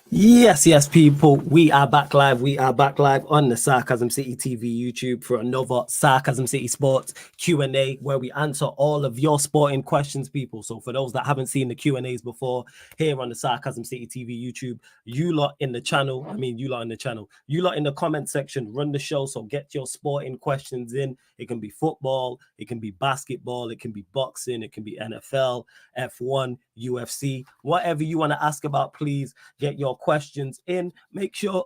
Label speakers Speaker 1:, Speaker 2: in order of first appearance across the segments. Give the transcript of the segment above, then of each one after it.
Speaker 1: Yes, people. We are back live. We are back live on the Sarcasm City TV YouTube for another Sarcasm City Sports Q&A where we answer all of your sporting questions, people. So for those that haven't seen the Q&As before here on the Sarcasm City TV YouTube, you lot in the channel, you lot in the channel, you lot in the comment section, run the show. So get your sporting questions in. It can be football, it can be basketball, it can be boxing, it can be NFL, F1, UFC, whatever you want to ask about, please get your questions in. Make sure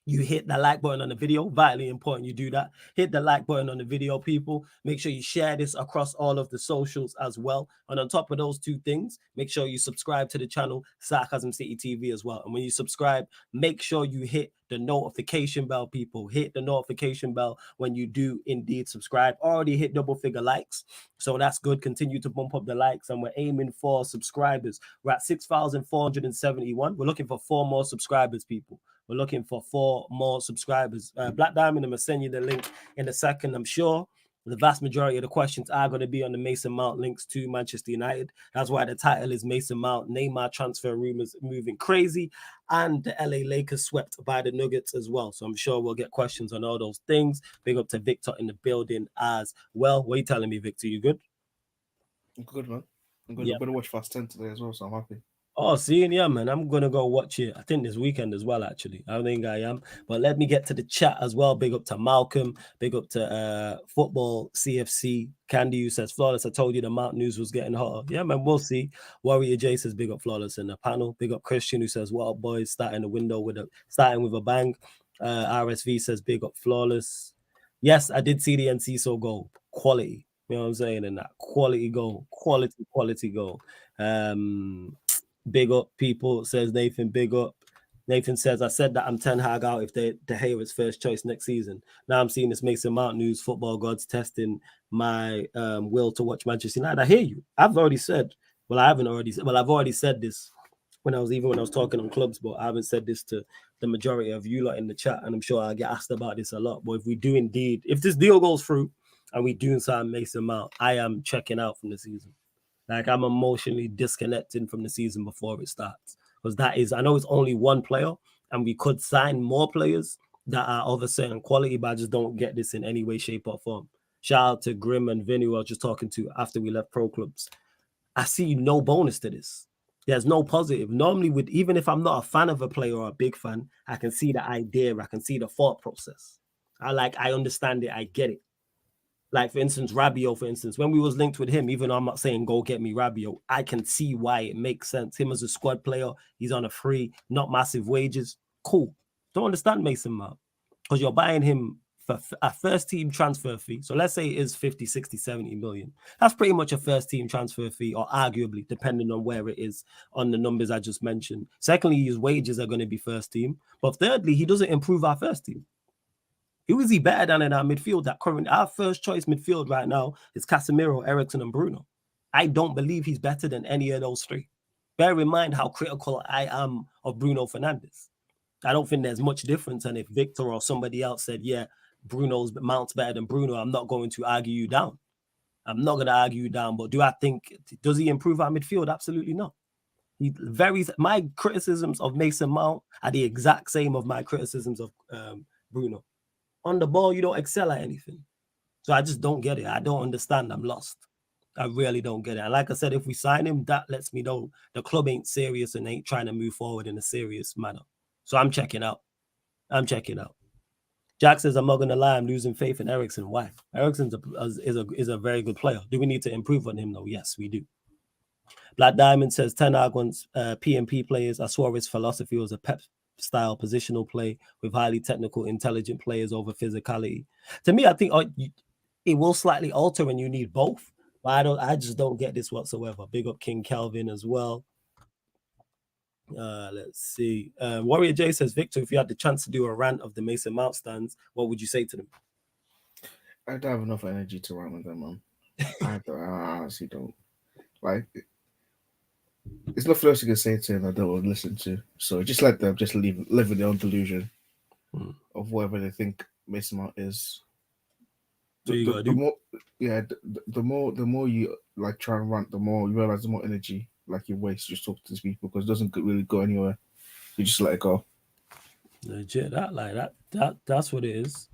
Speaker 1: you hit the like button on the video. Vitally important you do that. Hit the like button on the video, people. Make sure you share this across all of the socials as well. And on top of those two things, make sure you subscribe to the channel Sarcasm City TV as well. And when you subscribe, make sure you hit the notification bell, people. Hit the notification bell when you do indeed subscribe. Already hit double figure likes, so that's good. Continue to bump up the likes, and we're aiming for subscribers. We're at 6,471. We're looking for 4 more subscribers, people. We're looking for 4 more subscribers. Black Diamond, I'm going to send you the link in a second. I'm sure the vast majority of the questions are going to be on the Mason Mount links to Manchester United. That's why the title is Mason Mount, Neymar transfer rumors moving crazy, and the LA Lakers swept by the Nuggets as well. So I'm sure we'll get questions on all those things. Big up to Victor in the building as well. What are you telling me, Victor? You good?
Speaker 2: I'm good, man. I'm
Speaker 1: Yeah.
Speaker 2: going to watch Fast 10 today as well, so I'm happy.
Speaker 1: Oh, seeing, yeah, man. I'm gonna go watch it. I think this weekend as well, actually. I think I am. But let me get to the chat as well. Big up to Malcolm. Big up to football CFC. Candy, who says flawless. I told you the Mount news was getting hotter. Yeah, man, we'll see. Warrior J says big up flawless in the panel. Big up Christian, who says, what up, boys? Starting with a bang. RSV says big up flawless. Yes, I did see the NC goal. Quality. You know what I'm saying? And that quality goal. Quality goal. Big up, people, says Nathan. Big up. Nathan says, I said that I'm Ten Hag out if De Gea is first choice next season. Now I'm seeing this Mason Mount news, football gods testing my will to watch Manchester United. I hear you. I've already said, I've already said this when I was talking on clubs, but I haven't said this to the majority of you lot in the chat, and I'm sure I get asked about this a lot. But if this deal goes through and we do sign Mason Mount, I am checking out from the season. Like, I'm emotionally disconnecting from the season before it starts. Because I know it's only one player, and we could sign more players that are of a certain quality, but I just don't get this in any way, shape, or form. Shout out to Grim and Vinny, who I was just talking to after we left pro clubs. I see no bonus to this. There's no positive. Normally, even if I'm not a fan of a player or a big fan, I can see the idea, I can see the thought process. I understand it, I get it. Like, for instance, Rabiot, when we was linked with him, even though I'm not saying go get me Rabiot, I can see why it makes sense. Him as a squad player, he's on a free, not massive wages. Cool. Don't understand Mason Mount because you're buying him for a first team transfer fee. So let's say it is 50, 60, 70 million. That's pretty much a first team transfer fee, or arguably, depending on where it is on the numbers I just mentioned. Secondly, his wages are going to be first team. But thirdly, he doesn't improve our first team. Who is he better than in our midfield? Our first choice midfield right now is Casemiro, Eriksen, and Bruno. I don't believe he's better than any of those 3. Bear in mind how critical I am of Bruno Fernandes. I don't think there's much difference. And if Victor or somebody else said, yeah, Mount's better than Bruno, I'm not going to argue you down. I'm not going to argue you down. But does he improve our midfield? Absolutely not. My criticisms of Mason Mount are the exact same of my criticisms of Bruno. On the ball, you don't excel at anything. So I just don't get it. I don't understand. I'm lost. I really don't get it. And like I said, if we sign him, that lets me know the club ain't serious and ain't trying to move forward in a serious manner. So I'm checking out. Jack says, I'm not going to lie, I'm losing faith in Eriksen. Why? Eriksen is a very good player. Do we need to improve on him, though? Yes, we do. Black Diamond says, Ten Hag wants P&P players. I swore his philosophy was a Pep style positional play with highly technical, intelligent players over physicality. To me, I think it will slightly alter when you need both. But I just don't get this whatsoever. Big up King Calvin as well. Let's see. Warrior J says, Victor, if you had the chance to do a rant of the Mason Mount stands, what would you say to them?
Speaker 2: I don't have enough energy to rant with them, man. I honestly don't. Like, there's nothing else you can say to them I don't want to listen to. So just let them just live in their own delusion of whatever they think Mason Mount is. The more you like try and rant, the more you realize the more energy like you waste just talking to these people because it doesn't really go anywhere. You just let it go.
Speaker 1: Legit, that's what it is.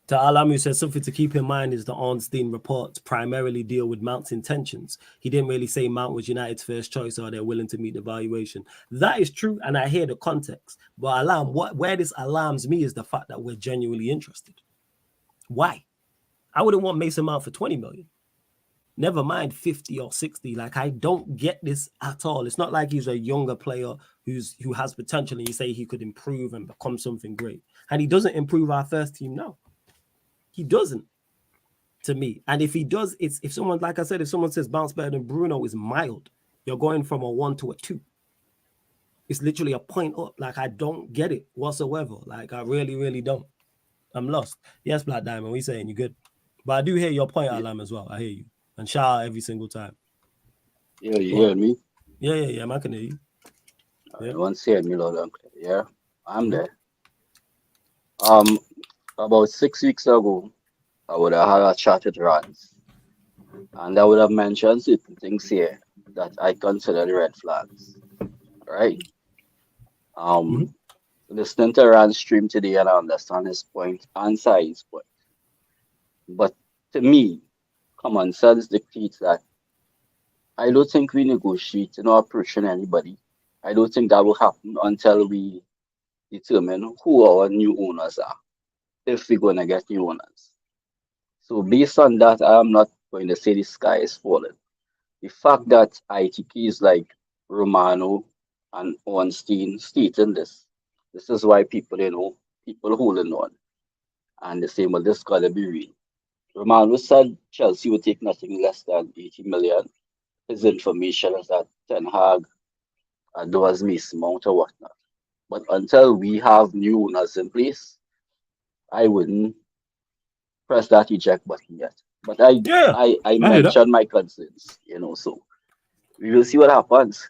Speaker 1: To Alamu says something to keep in mind is the Ornstein reports primarily deal with Mount's intentions. He didn't really say Mount was United's first choice or they're willing to meet the valuation. That is true, and I hear the context. But where this alarms me is the fact that we're genuinely interested. Why? I wouldn't want Mason Mount for 20 million. Never mind 50 or 60. Like, I don't get this at all. It's not like he's a younger player who has potential and you say he could improve and become something great. And he doesn't improve our first team now. He doesn't, to me. And if he does, if someone, like I said, if someone says bounce better than Bruno is mild, you're going from a 1 to a 2. It's literally a point up. Like, I don't get it whatsoever. Like, I really, really don't. I'm lost. Yes, Black Diamond, we saying you good. But I do hear your point, Alam, as well. I hear you. And shout out every single time.
Speaker 3: Yeah, you hear me?
Speaker 1: Yeah, man, I can hear you.
Speaker 3: Yeah. You want to hear me loud and clear? Yeah, I'm there. About 6 weeks ago, I would have had a chat with Rance, and I would have mentioned certain things here that I consider red flags, right? Listening to Rance stream today, and I understand his point and his point. But to me, common sense dictates that I don't think we negotiate in our approaching anybody. I don't think that will happen until we determine who our new owners are, if we're going to get new owners. So based on that, I am not going to say the sky is falling. The fact that ITKs like Romano and Ornstein stating this is why people holding on. And the same with this got to be real. Romano said Chelsea would take nothing less than 80 million. His information is that Ten Hag adores Mason Mount or whatnot. But until we have new owners in place, I wouldn't press that eject button yet. But I mentioned my concerns, so we will see what happens.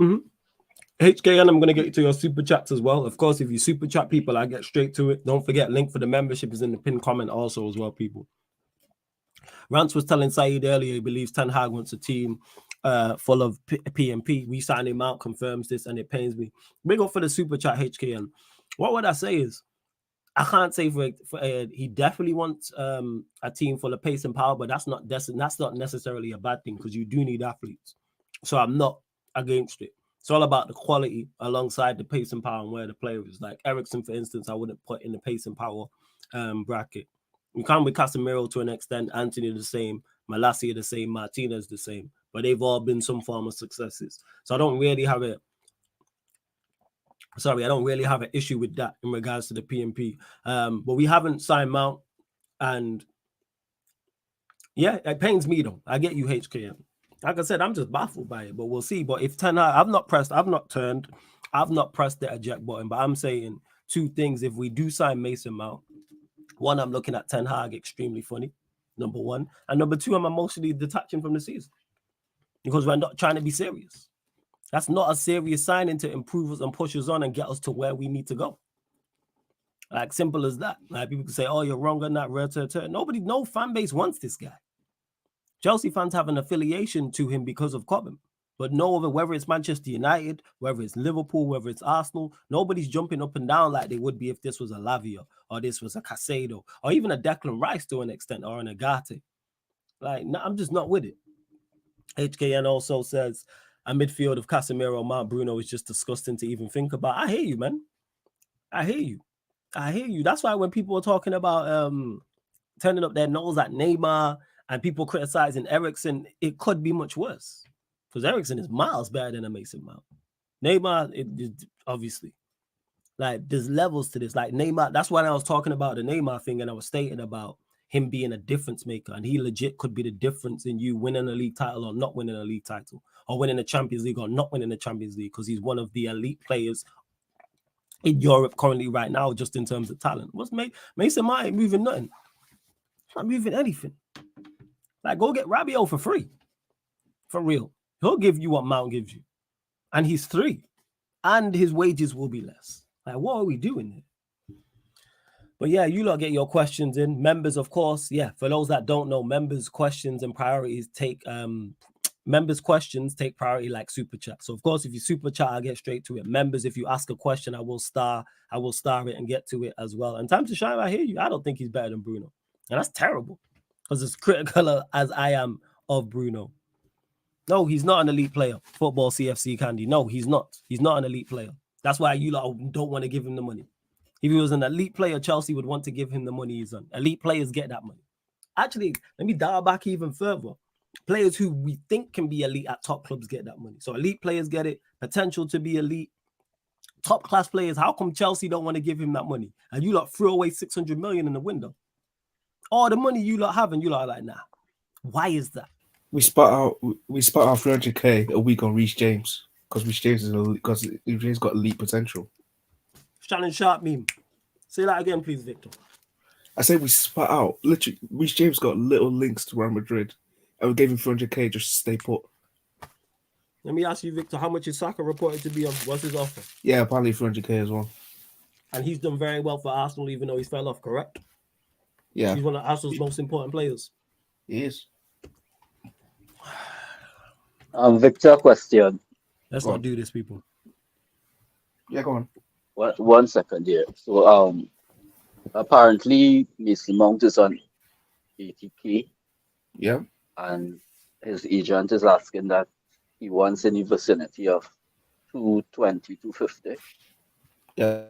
Speaker 1: HKN, I'm going to get you to your super chats as well. Of course, if you super chat people, I get straight to it. Don't forget, link for the membership is in the pinned comment also as well, people. Rance was telling Saeed earlier he believes Ten Hag wants a team full of PMP. We signed him out, confirms this, and it pains me. Big up for the super chat, HKN. What would I say is, I can't say for he definitely wants a team full of pace and power, but that's not necessarily a bad thing because you do need athletes. So I'm not against it. It's all about the quality alongside the pace and power and where the player is. Like Eriksen, for instance, I wouldn't put in the pace and power bracket. We can with Casemiro to an extent, Anthony the same, Malacia the same, Martinez the same, but they've all been some form of successes. So I don't really have an issue with that in regards to the PMP. But we haven't signed Mount, and yeah, it pains me though. I get you, HKM. Like I said, I'm just baffled by it, but we'll see. But if Ten Hag, I've not pressed the eject button, but I'm saying two things. If we do sign Mason Mount, one, I'm looking at Ten Hag extremely funny, number one. And number two, I'm emotionally detaching from the season because we're not trying to be serious. That's not a serious signing to improve us and push us on and get us to where we need to go. Like, simple as that. Like, people can say, oh, you're wrong on that. No fan base wants this guy. Chelsea fans have an affiliation to him because of Cobham. But no other, whether it's Manchester United, whether it's Liverpool, whether it's Arsenal, nobody's jumping up and down like they would be if this was a Lavia or this was a Casado or even a Declan Rice to an extent or an Agate. Like, no, I'm just not with it. HKN also says a midfield of Casemiro, Mount, Bruno is just disgusting to even think about. I hear you, man. I hear you. That's why when people are talking about turning up their nose at Neymar and people criticizing Eriksen, it could be much worse. Because Eriksen is miles better than a Mason Mount. Neymar, obviously. Like, there's levels to this. Like, Neymar, that's why I was talking about the Neymar thing and I was stating about him being a difference maker. And he legit could be the difference in you winning a league title or not winning a league title. Or winning the Champions League or not winning the Champions League. Because he's one of the elite players in Europe currently right now, just in terms of talent. What's Mason Mount ain't moving nothing. He's not moving anything. Like, go get Rabiot for free. For real. He'll give you what Mount gives you. And he's 3. And his wages will be less. Like, what are we doing here? But yeah, you lot get your questions in. Members, of course. Yeah, for those that don't know, members' questions and priorities take members' questions take priority like super chat. So of course, if you super chat, I'll get straight to it. Members, if you ask a question, I will star it and get to it as well. And time to shine, I hear you. I don't think he's better than Bruno. And that's terrible. Because as critical as I am of Bruno. No, he's not an elite player. Football CFC Candy. No, he's not. He's not an elite player. That's why you lot don't want to give him the money. If he was an elite player, Chelsea would want to give him the money he's on. Elite players get that money. Actually, let me dial back even further. Players who we think can be elite at top clubs get that money. So elite players get it. Potential to be elite. Top class players. How come Chelsea don't want to give him that money? And you lot threw away 600 million in the window. All the money you lot have, and you lot are like, nah. Why is that?
Speaker 2: We spot out 300k a week on Reece James because Reece James has got elite potential.
Speaker 1: Shannon Sharp meme. Say that again, please, Victor.
Speaker 2: I said we spot out. Literally, Reece James got little links to Real Madrid, and we gave him 300k just to stay put.
Speaker 1: Let me ask you, Victor, how much is Saka reported to be on? What's his offer?
Speaker 2: Yeah, apparently 300k as well.
Speaker 1: And he's done very well for Arsenal, even though he's fell off, correct?
Speaker 2: Yeah.
Speaker 1: He's one of Arsenal's most important players.
Speaker 2: He is.
Speaker 3: Victor, question.
Speaker 1: Let's not do this, people.
Speaker 2: Yeah, go on.
Speaker 3: 1 second here. So, apparently, Mason Mount is on 80k.
Speaker 2: Yeah.
Speaker 3: And his agent is asking that he wants in the vicinity of 220, 250.
Speaker 2: Yeah.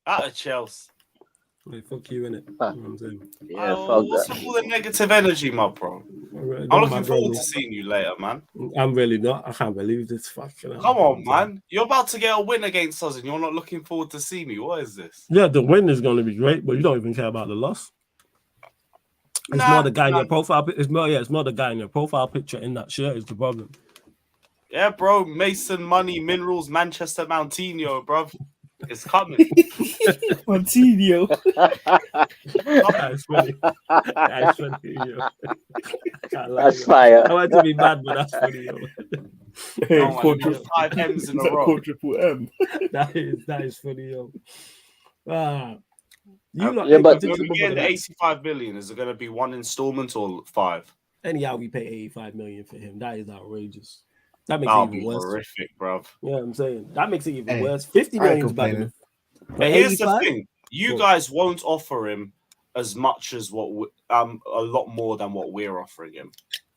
Speaker 4: Out of Chelsea.
Speaker 1: Hey, fuck you, innit?
Speaker 3: Ah.
Speaker 1: You know what I'm saying?
Speaker 3: Yeah,
Speaker 4: What's
Speaker 3: fuck that.
Speaker 4: all the negative energy, my bro? I'm looking forward to seeing you later, man.
Speaker 1: I'm really not. I can't believe this fucking.
Speaker 4: Come on, man. You're about to get a win against us and you're not looking forward to see me. What is this?
Speaker 1: Yeah, the win is going to be great, but you don't even care about the loss. It's more the guy in your profile. It's more the guy in your profile picture in that shirt is the problem.
Speaker 4: Yeah, bro. Mason, money, minerals, Manchester Mountino, bro. It's coming.
Speaker 2: Montinho.
Speaker 1: That's funny. That's funny, yo.
Speaker 3: That's fire.
Speaker 1: I want to be mad, but that's funny, yo.
Speaker 2: Hey,
Speaker 4: Oh, man, you got 5 M's in a row.
Speaker 2: Triple M.
Speaker 1: That is funny, yo. You
Speaker 3: Yeah, but
Speaker 4: When we get the 85 million, is it going to be 1 installment or 5?
Speaker 1: anyhow, we pay 85 million for him. That is outrageous. That makes
Speaker 4: That'll
Speaker 1: it
Speaker 4: be
Speaker 1: even worse.
Speaker 4: horrific, bruv.
Speaker 1: Yeah, I'm saying that makes it even
Speaker 2: Hey,
Speaker 1: worse. 50
Speaker 2: I ain't
Speaker 1: million is bad
Speaker 2: complaining.
Speaker 1: enough.
Speaker 4: But here's the
Speaker 1: 85?
Speaker 4: thing: you
Speaker 1: What?
Speaker 4: guys won't offer him as much as what a lot more than what we're offering him.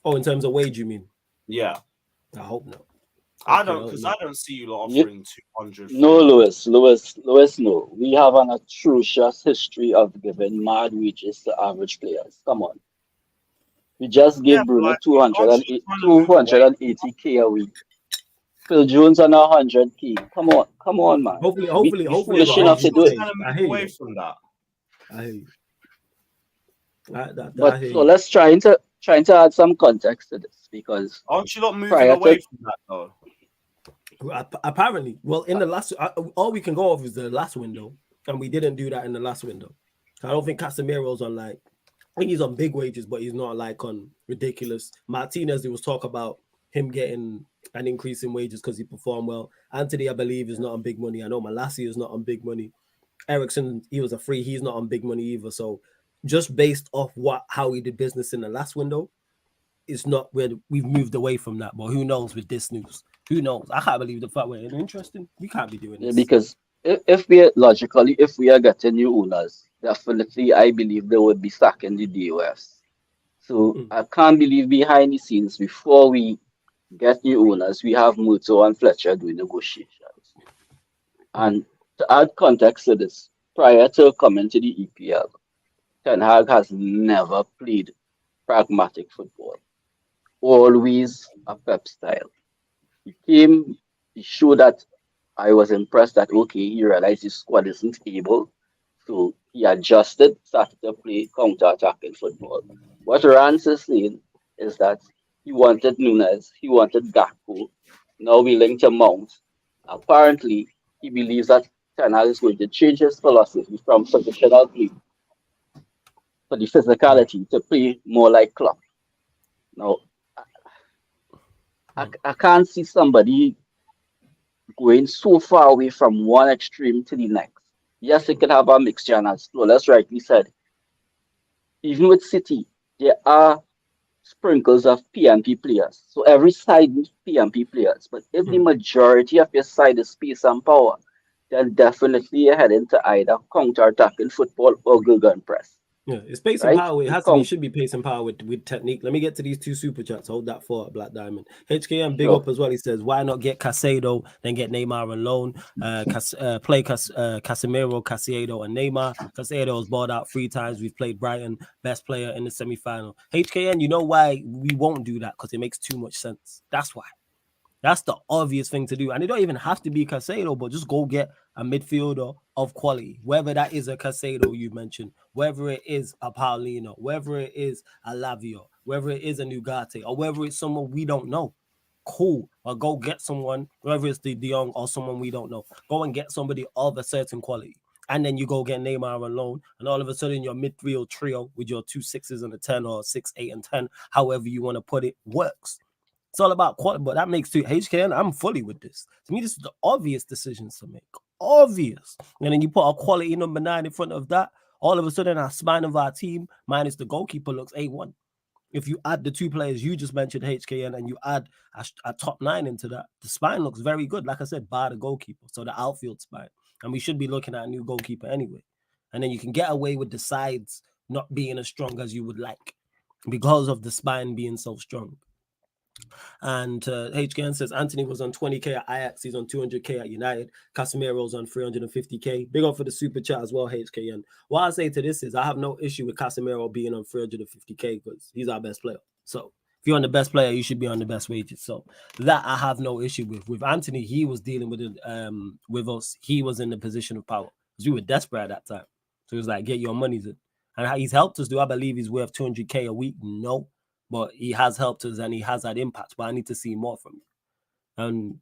Speaker 1: Oh, in terms of wage, you mean?
Speaker 4: Yeah,
Speaker 1: I hope not.
Speaker 4: I don't see you lot
Speaker 3: Yeah.
Speaker 4: offering 200.
Speaker 3: No, Lewis, no. We have an atrocious history of giving mad wages to average players. Come on. We just gave
Speaker 4: Yeah,
Speaker 3: Bruno
Speaker 4: like,
Speaker 3: 280k a week. Phil Jones on 100k. Come on, man.
Speaker 1: Hopefully,
Speaker 3: foolish enough to do it.
Speaker 4: Trying to
Speaker 1: I
Speaker 4: move
Speaker 1: hear
Speaker 4: away
Speaker 1: you.
Speaker 4: from that.
Speaker 1: I hear you. I
Speaker 3: But
Speaker 1: hear
Speaker 3: so
Speaker 1: you.
Speaker 3: let's trying to add some context to this because
Speaker 4: Aren't you lot moving
Speaker 3: Prior to-
Speaker 4: away from that though?
Speaker 1: Apparently, well, in the last, all we can go off is the last window, and we didn't do that in the last window. I don't think Casemiro's on I think he's on big wages, but he's not on ridiculous. Martinez, there was talk about him getting an increase in wages because he performed well. Anthony, I believe, is not on big money. I know Malassi is not on big money. Ericsson, he was a free. He's not on big money either. So just based off how he did business in the last window, it's not where we've moved away from that. But who knows with this news? Who knows? I can't believe the fact we're interesting. We can't be doing this.
Speaker 3: because if we are getting new owners, definitely I believe they would be sacking the DOFs. So I can't believe behind the scenes before we get new owners, we have Muto and Fletcher doing negotiations. And to add context to this, prior to coming to the EPL, Ten Hag has never played pragmatic football. Always a Pep style. He came, he showed that I was impressed that he realized his squad isn't able. So he adjusted, started to play counter-attacking football. What Rance is saying is that he wanted Nunes, he wanted Gakpo, now willing to Mount. Apparently, he believes that Ten Hag is going to change his philosophy from positional play for the physicality to play more like Klopp. Now, I can't see somebody going so far away from one extreme to the next. Yes, it can have a mixture, and as Flawless rightly said, even with City, there are sprinkles of PMP players. So every side needs PMP players. But if the majority of your side is space and power, then definitely you're heading to either counter-attacking football or Gilgan press.
Speaker 1: Yeah, it's pace and
Speaker 3: Right?
Speaker 1: power. It has to be. It should be pace and power with technique. Let me get to these two super chats. Hold that thought, Black Diamond. HKM big up as well. He says, "Why not get Casado, then get Neymar on loan? Play Casemiro, Casado, and Neymar. Casado was bought out 3 times. We've played Brighton, best player in the semi-final. HKN, you know why we won't do that? Because it makes too much sense. That's why. That's the obvious thing to do. And it don't even have to be Casado, but just go get a midfielder of quality. Whether that is a Casado you mentioned, whether it is a Paulino, whether it is a Lavio, whether it is a Nugate, or whether it's someone we don't know. Cool. Or go get someone, whether it's the De Jong or someone we don't know. Go and get somebody of a certain quality. And then you go get Neymar on loan, and all of a sudden your midfield trio with your 2 6s and a 10 or 6, 8, and 10, however you want to put it, works. It's all about quality, but that makes two HKN. I'm fully with this. To me, this is the obvious decisions to make. Obvious. And then you put a quality number 9 in front of that. All of a sudden, our spine of our team, minus the goalkeeper, looks A1. If you add the 2 players you just mentioned, HKN, and you add a top 9 into that, the spine looks very good. Like I said, bar the goalkeeper. So the outfield spine. And we should be looking at a new goalkeeper anyway. And then you can get away with the sides not being as strong as you would like because of the spine being so strong. And HKN says Anthony was on 20k at Ajax, he's on 200k at United. Casemiro's on 350k. Big up for the super chat as well, HKN. What I say to this is I have no issue with Casemiro being on 350k because he's our best player. So if you're on the best player, you should be on the best wages. So that I have no issue with. With Anthony, he was dealing with it with us. He was in the position of power because we were desperate at that time. So it was like, get your monies in. And he's helped us. Do I believe he's worth 200k a week? No. But he has helped us and he has that impact. But I need to see more from him. And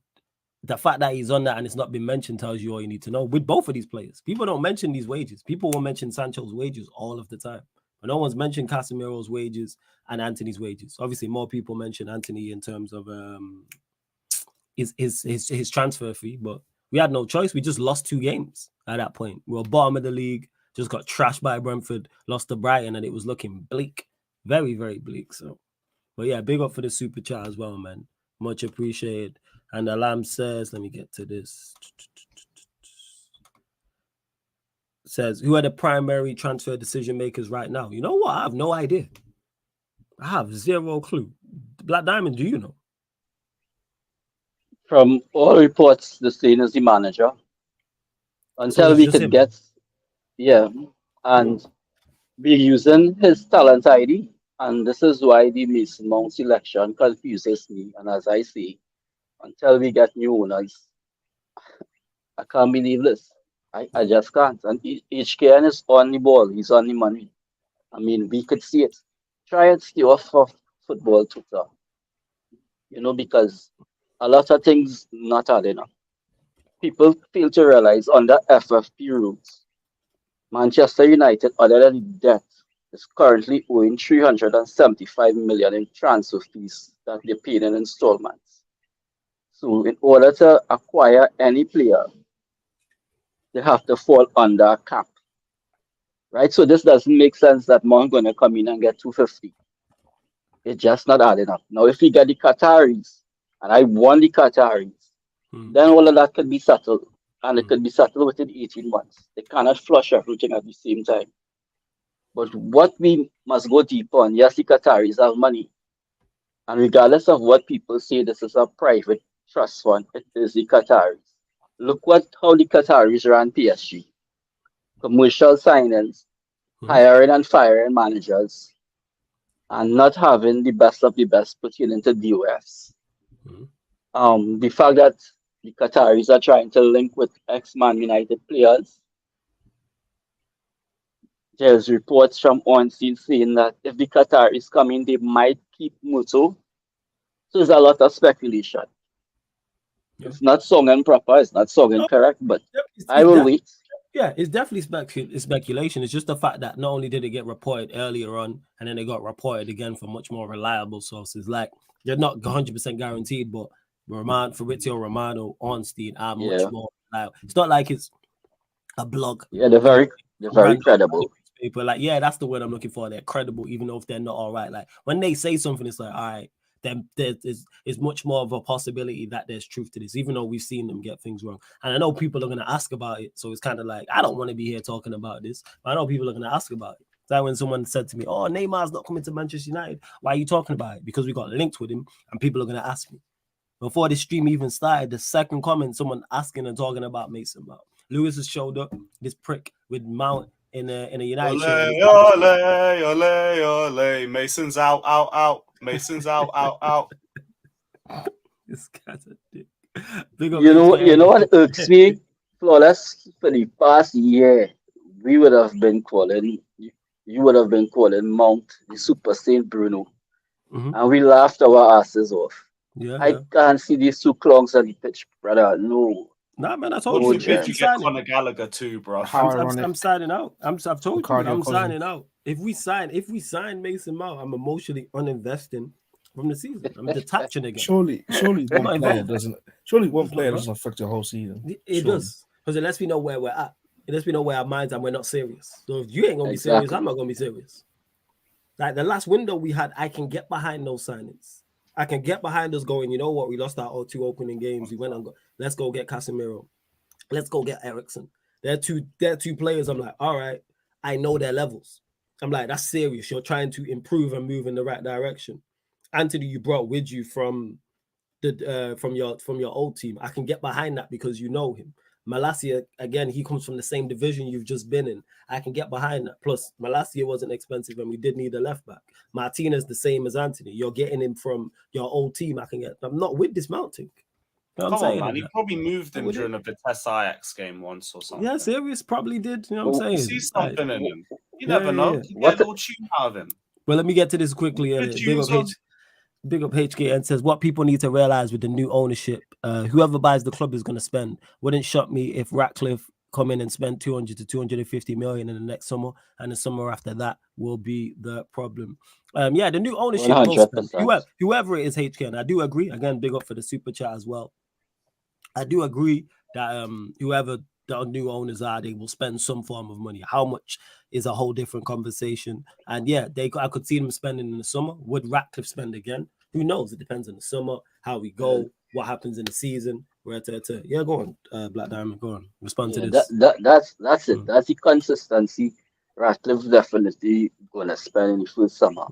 Speaker 1: the fact that he's on that and it's not been mentioned tells you all you need to know. With both of these players, people don't mention these wages. People will mention Sancho's wages all of the time. But no one's mentioned Casemiro's wages and Anthony's wages. Obviously, more people mention Anthony in terms of his transfer fee. But we had no choice. We just lost 2 games at that point. We were bottom of the league, just got trashed by Brentford, lost to Brighton, and it was looking bleak. Very, very bleak. So, but yeah, big up for the super chat as well, man. Much appreciated. And Alam says, let me get to this. Says, who are the primary transfer decision makers right now? You know what? I have no idea. I have 0 clue. Black Diamond, do you know?
Speaker 3: From all reports, the same as the manager. Until
Speaker 1: So
Speaker 3: we could get, and we're using his talent ID, and this is why the Mason Mount selection confuses me. And as I say, until we get new owners, I can't believe this. I just can't. And HKN is on the ball. He's on the money. I mean, we could see it. Try and stay off of football Twitter. You know, because a lot of things not adding up. People fail to realize under FFP rules, Manchester United, other than debt, is currently owing 375 million in transfer fees that they paid in installments. So in order to acquire any player, they have to fall under a cap. Right? So this doesn't make sense that Mon going to come in and get 250. It's just not adding up. Now, if we get the Qataris, and I want the Qataris, then all of that could be settled. And it could be settled within 18 months. They cannot flush everything at the same time. But what we must go deeper on, yes, the Qataris have money. And regardless of what people say, this is a private trust fund. It is the Qataris. Look how the Qataris ran PSG. Commercial signings, hiring and firing managers, and not having the best of the best put into DOFs. The fact that the Qataris are trying to link with ex-Man United players. There's reports from on-scene saying that if the Qataris come in, they might keep Muto. So there's a lot of speculation. Yeah. It's not song and proper, it's not song and correct, but I will wait.
Speaker 1: Yeah, it's definitely speculation. It's just the fact that not only did it get reported earlier on, and then it got reported again from much more reliable sources. Like, they're not 100% guaranteed, but Fabrizio Romano, Ornstein are much more reliable. It's not like it's a blog.
Speaker 3: Yeah, they're very credible.
Speaker 1: paper. Like, yeah, that's the word I'm looking for. They're credible, even though if they're not all right. Like when they say something, it's like, all right, then there's much more of a possibility that there's truth to this, even though we've seen them get things wrong. And I know people are gonna ask about it. So it's kind of like, I don't want to be here talking about this, but I know people are gonna ask about it. Like when someone said to me, oh, Neymar's not coming to Manchester United. Why are you talking about it? Because we got linked with him, and people are gonna ask me. Before the stream even started, the second comment, someone asking and talking about Mason Mount. Lewis has showed up, this prick with Mount in a United shirt.
Speaker 4: Ole. Mason's out. Mason's out.
Speaker 1: This guy's a dick. Big up
Speaker 3: You know
Speaker 1: HKN.
Speaker 3: what irks me, Flawless? For the past year, we would have been calling, you would have been calling Mount the Super Saint Bruno,
Speaker 1: Mhm.
Speaker 3: and we laughed our asses off.
Speaker 1: Yeah,
Speaker 3: I can't see these two clonks on the pitch, brother. No.
Speaker 1: Nah, man, I told
Speaker 3: Oh,
Speaker 1: you.
Speaker 4: What forbid you
Speaker 3: chance.
Speaker 4: get Conor Gallagher too, bro.
Speaker 2: How
Speaker 1: I'm
Speaker 2: ironic.
Speaker 1: signing out. I've told you,
Speaker 2: Cardio
Speaker 1: I'm
Speaker 2: cousin.
Speaker 1: signing out. If we sign Mason Mount, I'm emotionally uninvesting from the season. I'm detaching again.
Speaker 2: Surely
Speaker 1: I'm
Speaker 2: one
Speaker 1: not
Speaker 2: player
Speaker 1: involved.
Speaker 2: doesn't. Surely one
Speaker 1: It's not
Speaker 2: player
Speaker 1: involved.
Speaker 2: doesn't affect the whole season.
Speaker 1: It
Speaker 2: Surely.
Speaker 1: does, because it lets me know where we're at. It lets me know where our minds are. And we're not serious. So if you ain't gonna be serious,
Speaker 3: Exactly.
Speaker 1: I'm not gonna be serious. Like the last window we had, I can get behind those signings. I can get behind us going, you know what? We lost our 2 opening games. We went and let's go get Casemiro. Let's go get Ericsson. They're two players. I'm like, all right, I know their levels. I'm like, that's serious. You're trying to improve and move in the right direction. Anthony, you brought with you from your old team. I can get behind that because you know him. Malacia, again, he comes from the same division you've just been in. I can get behind that. Plus, Malacia wasn't expensive and we did need a left back. Martinez the same as Anthony. You're getting him from your old team. I'm not with this mounting. You know what I'm
Speaker 4: Come on,
Speaker 1: saying?
Speaker 4: man. He probably moved him
Speaker 1: Would
Speaker 4: during a Vitesse Ajax game once or something.
Speaker 1: Yeah, serious probably did. You know what I'm
Speaker 4: You
Speaker 1: saying?
Speaker 4: see something in him. You
Speaker 1: Yeah,
Speaker 4: never know.
Speaker 1: yeah.
Speaker 4: You get a little tune out of him.
Speaker 1: Well, let me get to this quickly.
Speaker 4: Good tunes on.
Speaker 1: Big up HK and says what people need to realize with the new ownership, whoever buys the club is going to spend. Wouldn't shock me if Ratcliffe come in and spend 200 to 250 million in the next summer, and the summer after that will be the problem. Yeah, the new ownership will spend.
Speaker 3: 100%.
Speaker 1: Whoever it is, HK, and I do agree. Again, big up for the super chat as well. I do agree that whoever the new owners are, they will spend some form of money. How much is a whole different conversation. And yeah, I could see them spending in the summer. Would Ratcliffe spend again? Who knows? It depends on the summer, how we go, what happens in the season. Yeah, go on, Black Diamond, go on. Respond to this.
Speaker 3: That's it. That's the consistency. Ratcliffe's definitely gonna spend in the first summer,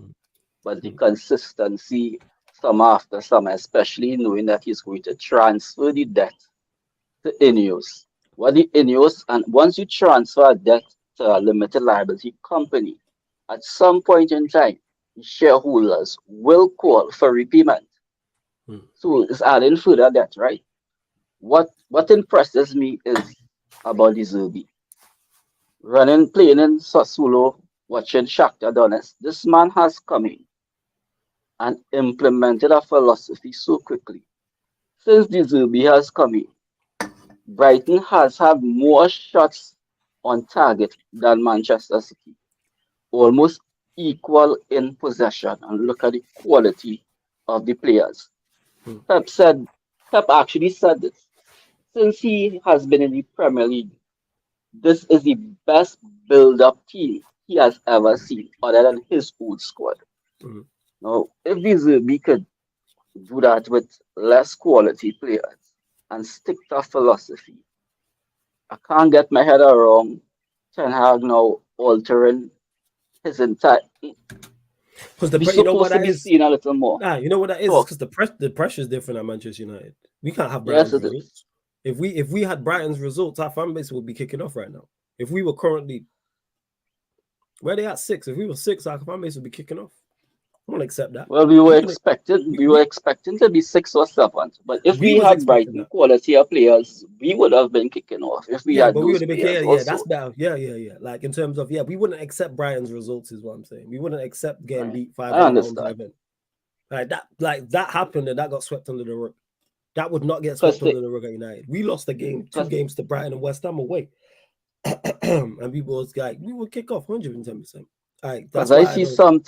Speaker 3: but the consistency summer after summer, especially knowing that he's going to transfer the debt to Ineos. What the Ineos, and once you transfer debt to a limited liability company, at some point in time, the shareholders will call for repayment. So it's adding further debt, right? What impresses me is about the Zerbi. Playing in Sassuolo, watching Shakhtar Donetsk. This man has come in and implemented a philosophy so quickly. Since the Zerbi has come in, Brighton has had more shots on target than Manchester City, almost equal in possession. And look at the quality of the players. Pep actually said this. Since he has been in the Premier League, this is the best build-up team he has ever seen, other than his old squad. Now, if Zerbi could do that with less quality players and stick to a philosophy, I can't get my head around Ten Hag now altering his entire.
Speaker 1: Because
Speaker 3: you know what that is? Seen a little more.
Speaker 1: Nah, you know what that is? Because the pressure is different at Manchester United. We can't have Brighton's results. If we had Brighton's results, our fan base would be kicking off right now. If we were currently where they at 6, if we were 6, our fan base would be kicking off. I won't accept that.
Speaker 3: Well, we were expecting to be 6 or 7, but if we had Brighton quality of players, we would have been kicking off. If we had those players,
Speaker 1: that's better. Yeah. Like in terms of we wouldn't accept Brighton's results, is what I'm saying. We wouldn't accept getting beat 5.
Speaker 3: I understand.
Speaker 1: Like that happened and that got swept under the rug. That would not get swept under the rug at United. We lost the game, 2 games to Brighton and West Ham away, and people was like, we will kick off 110%.
Speaker 3: Because I see some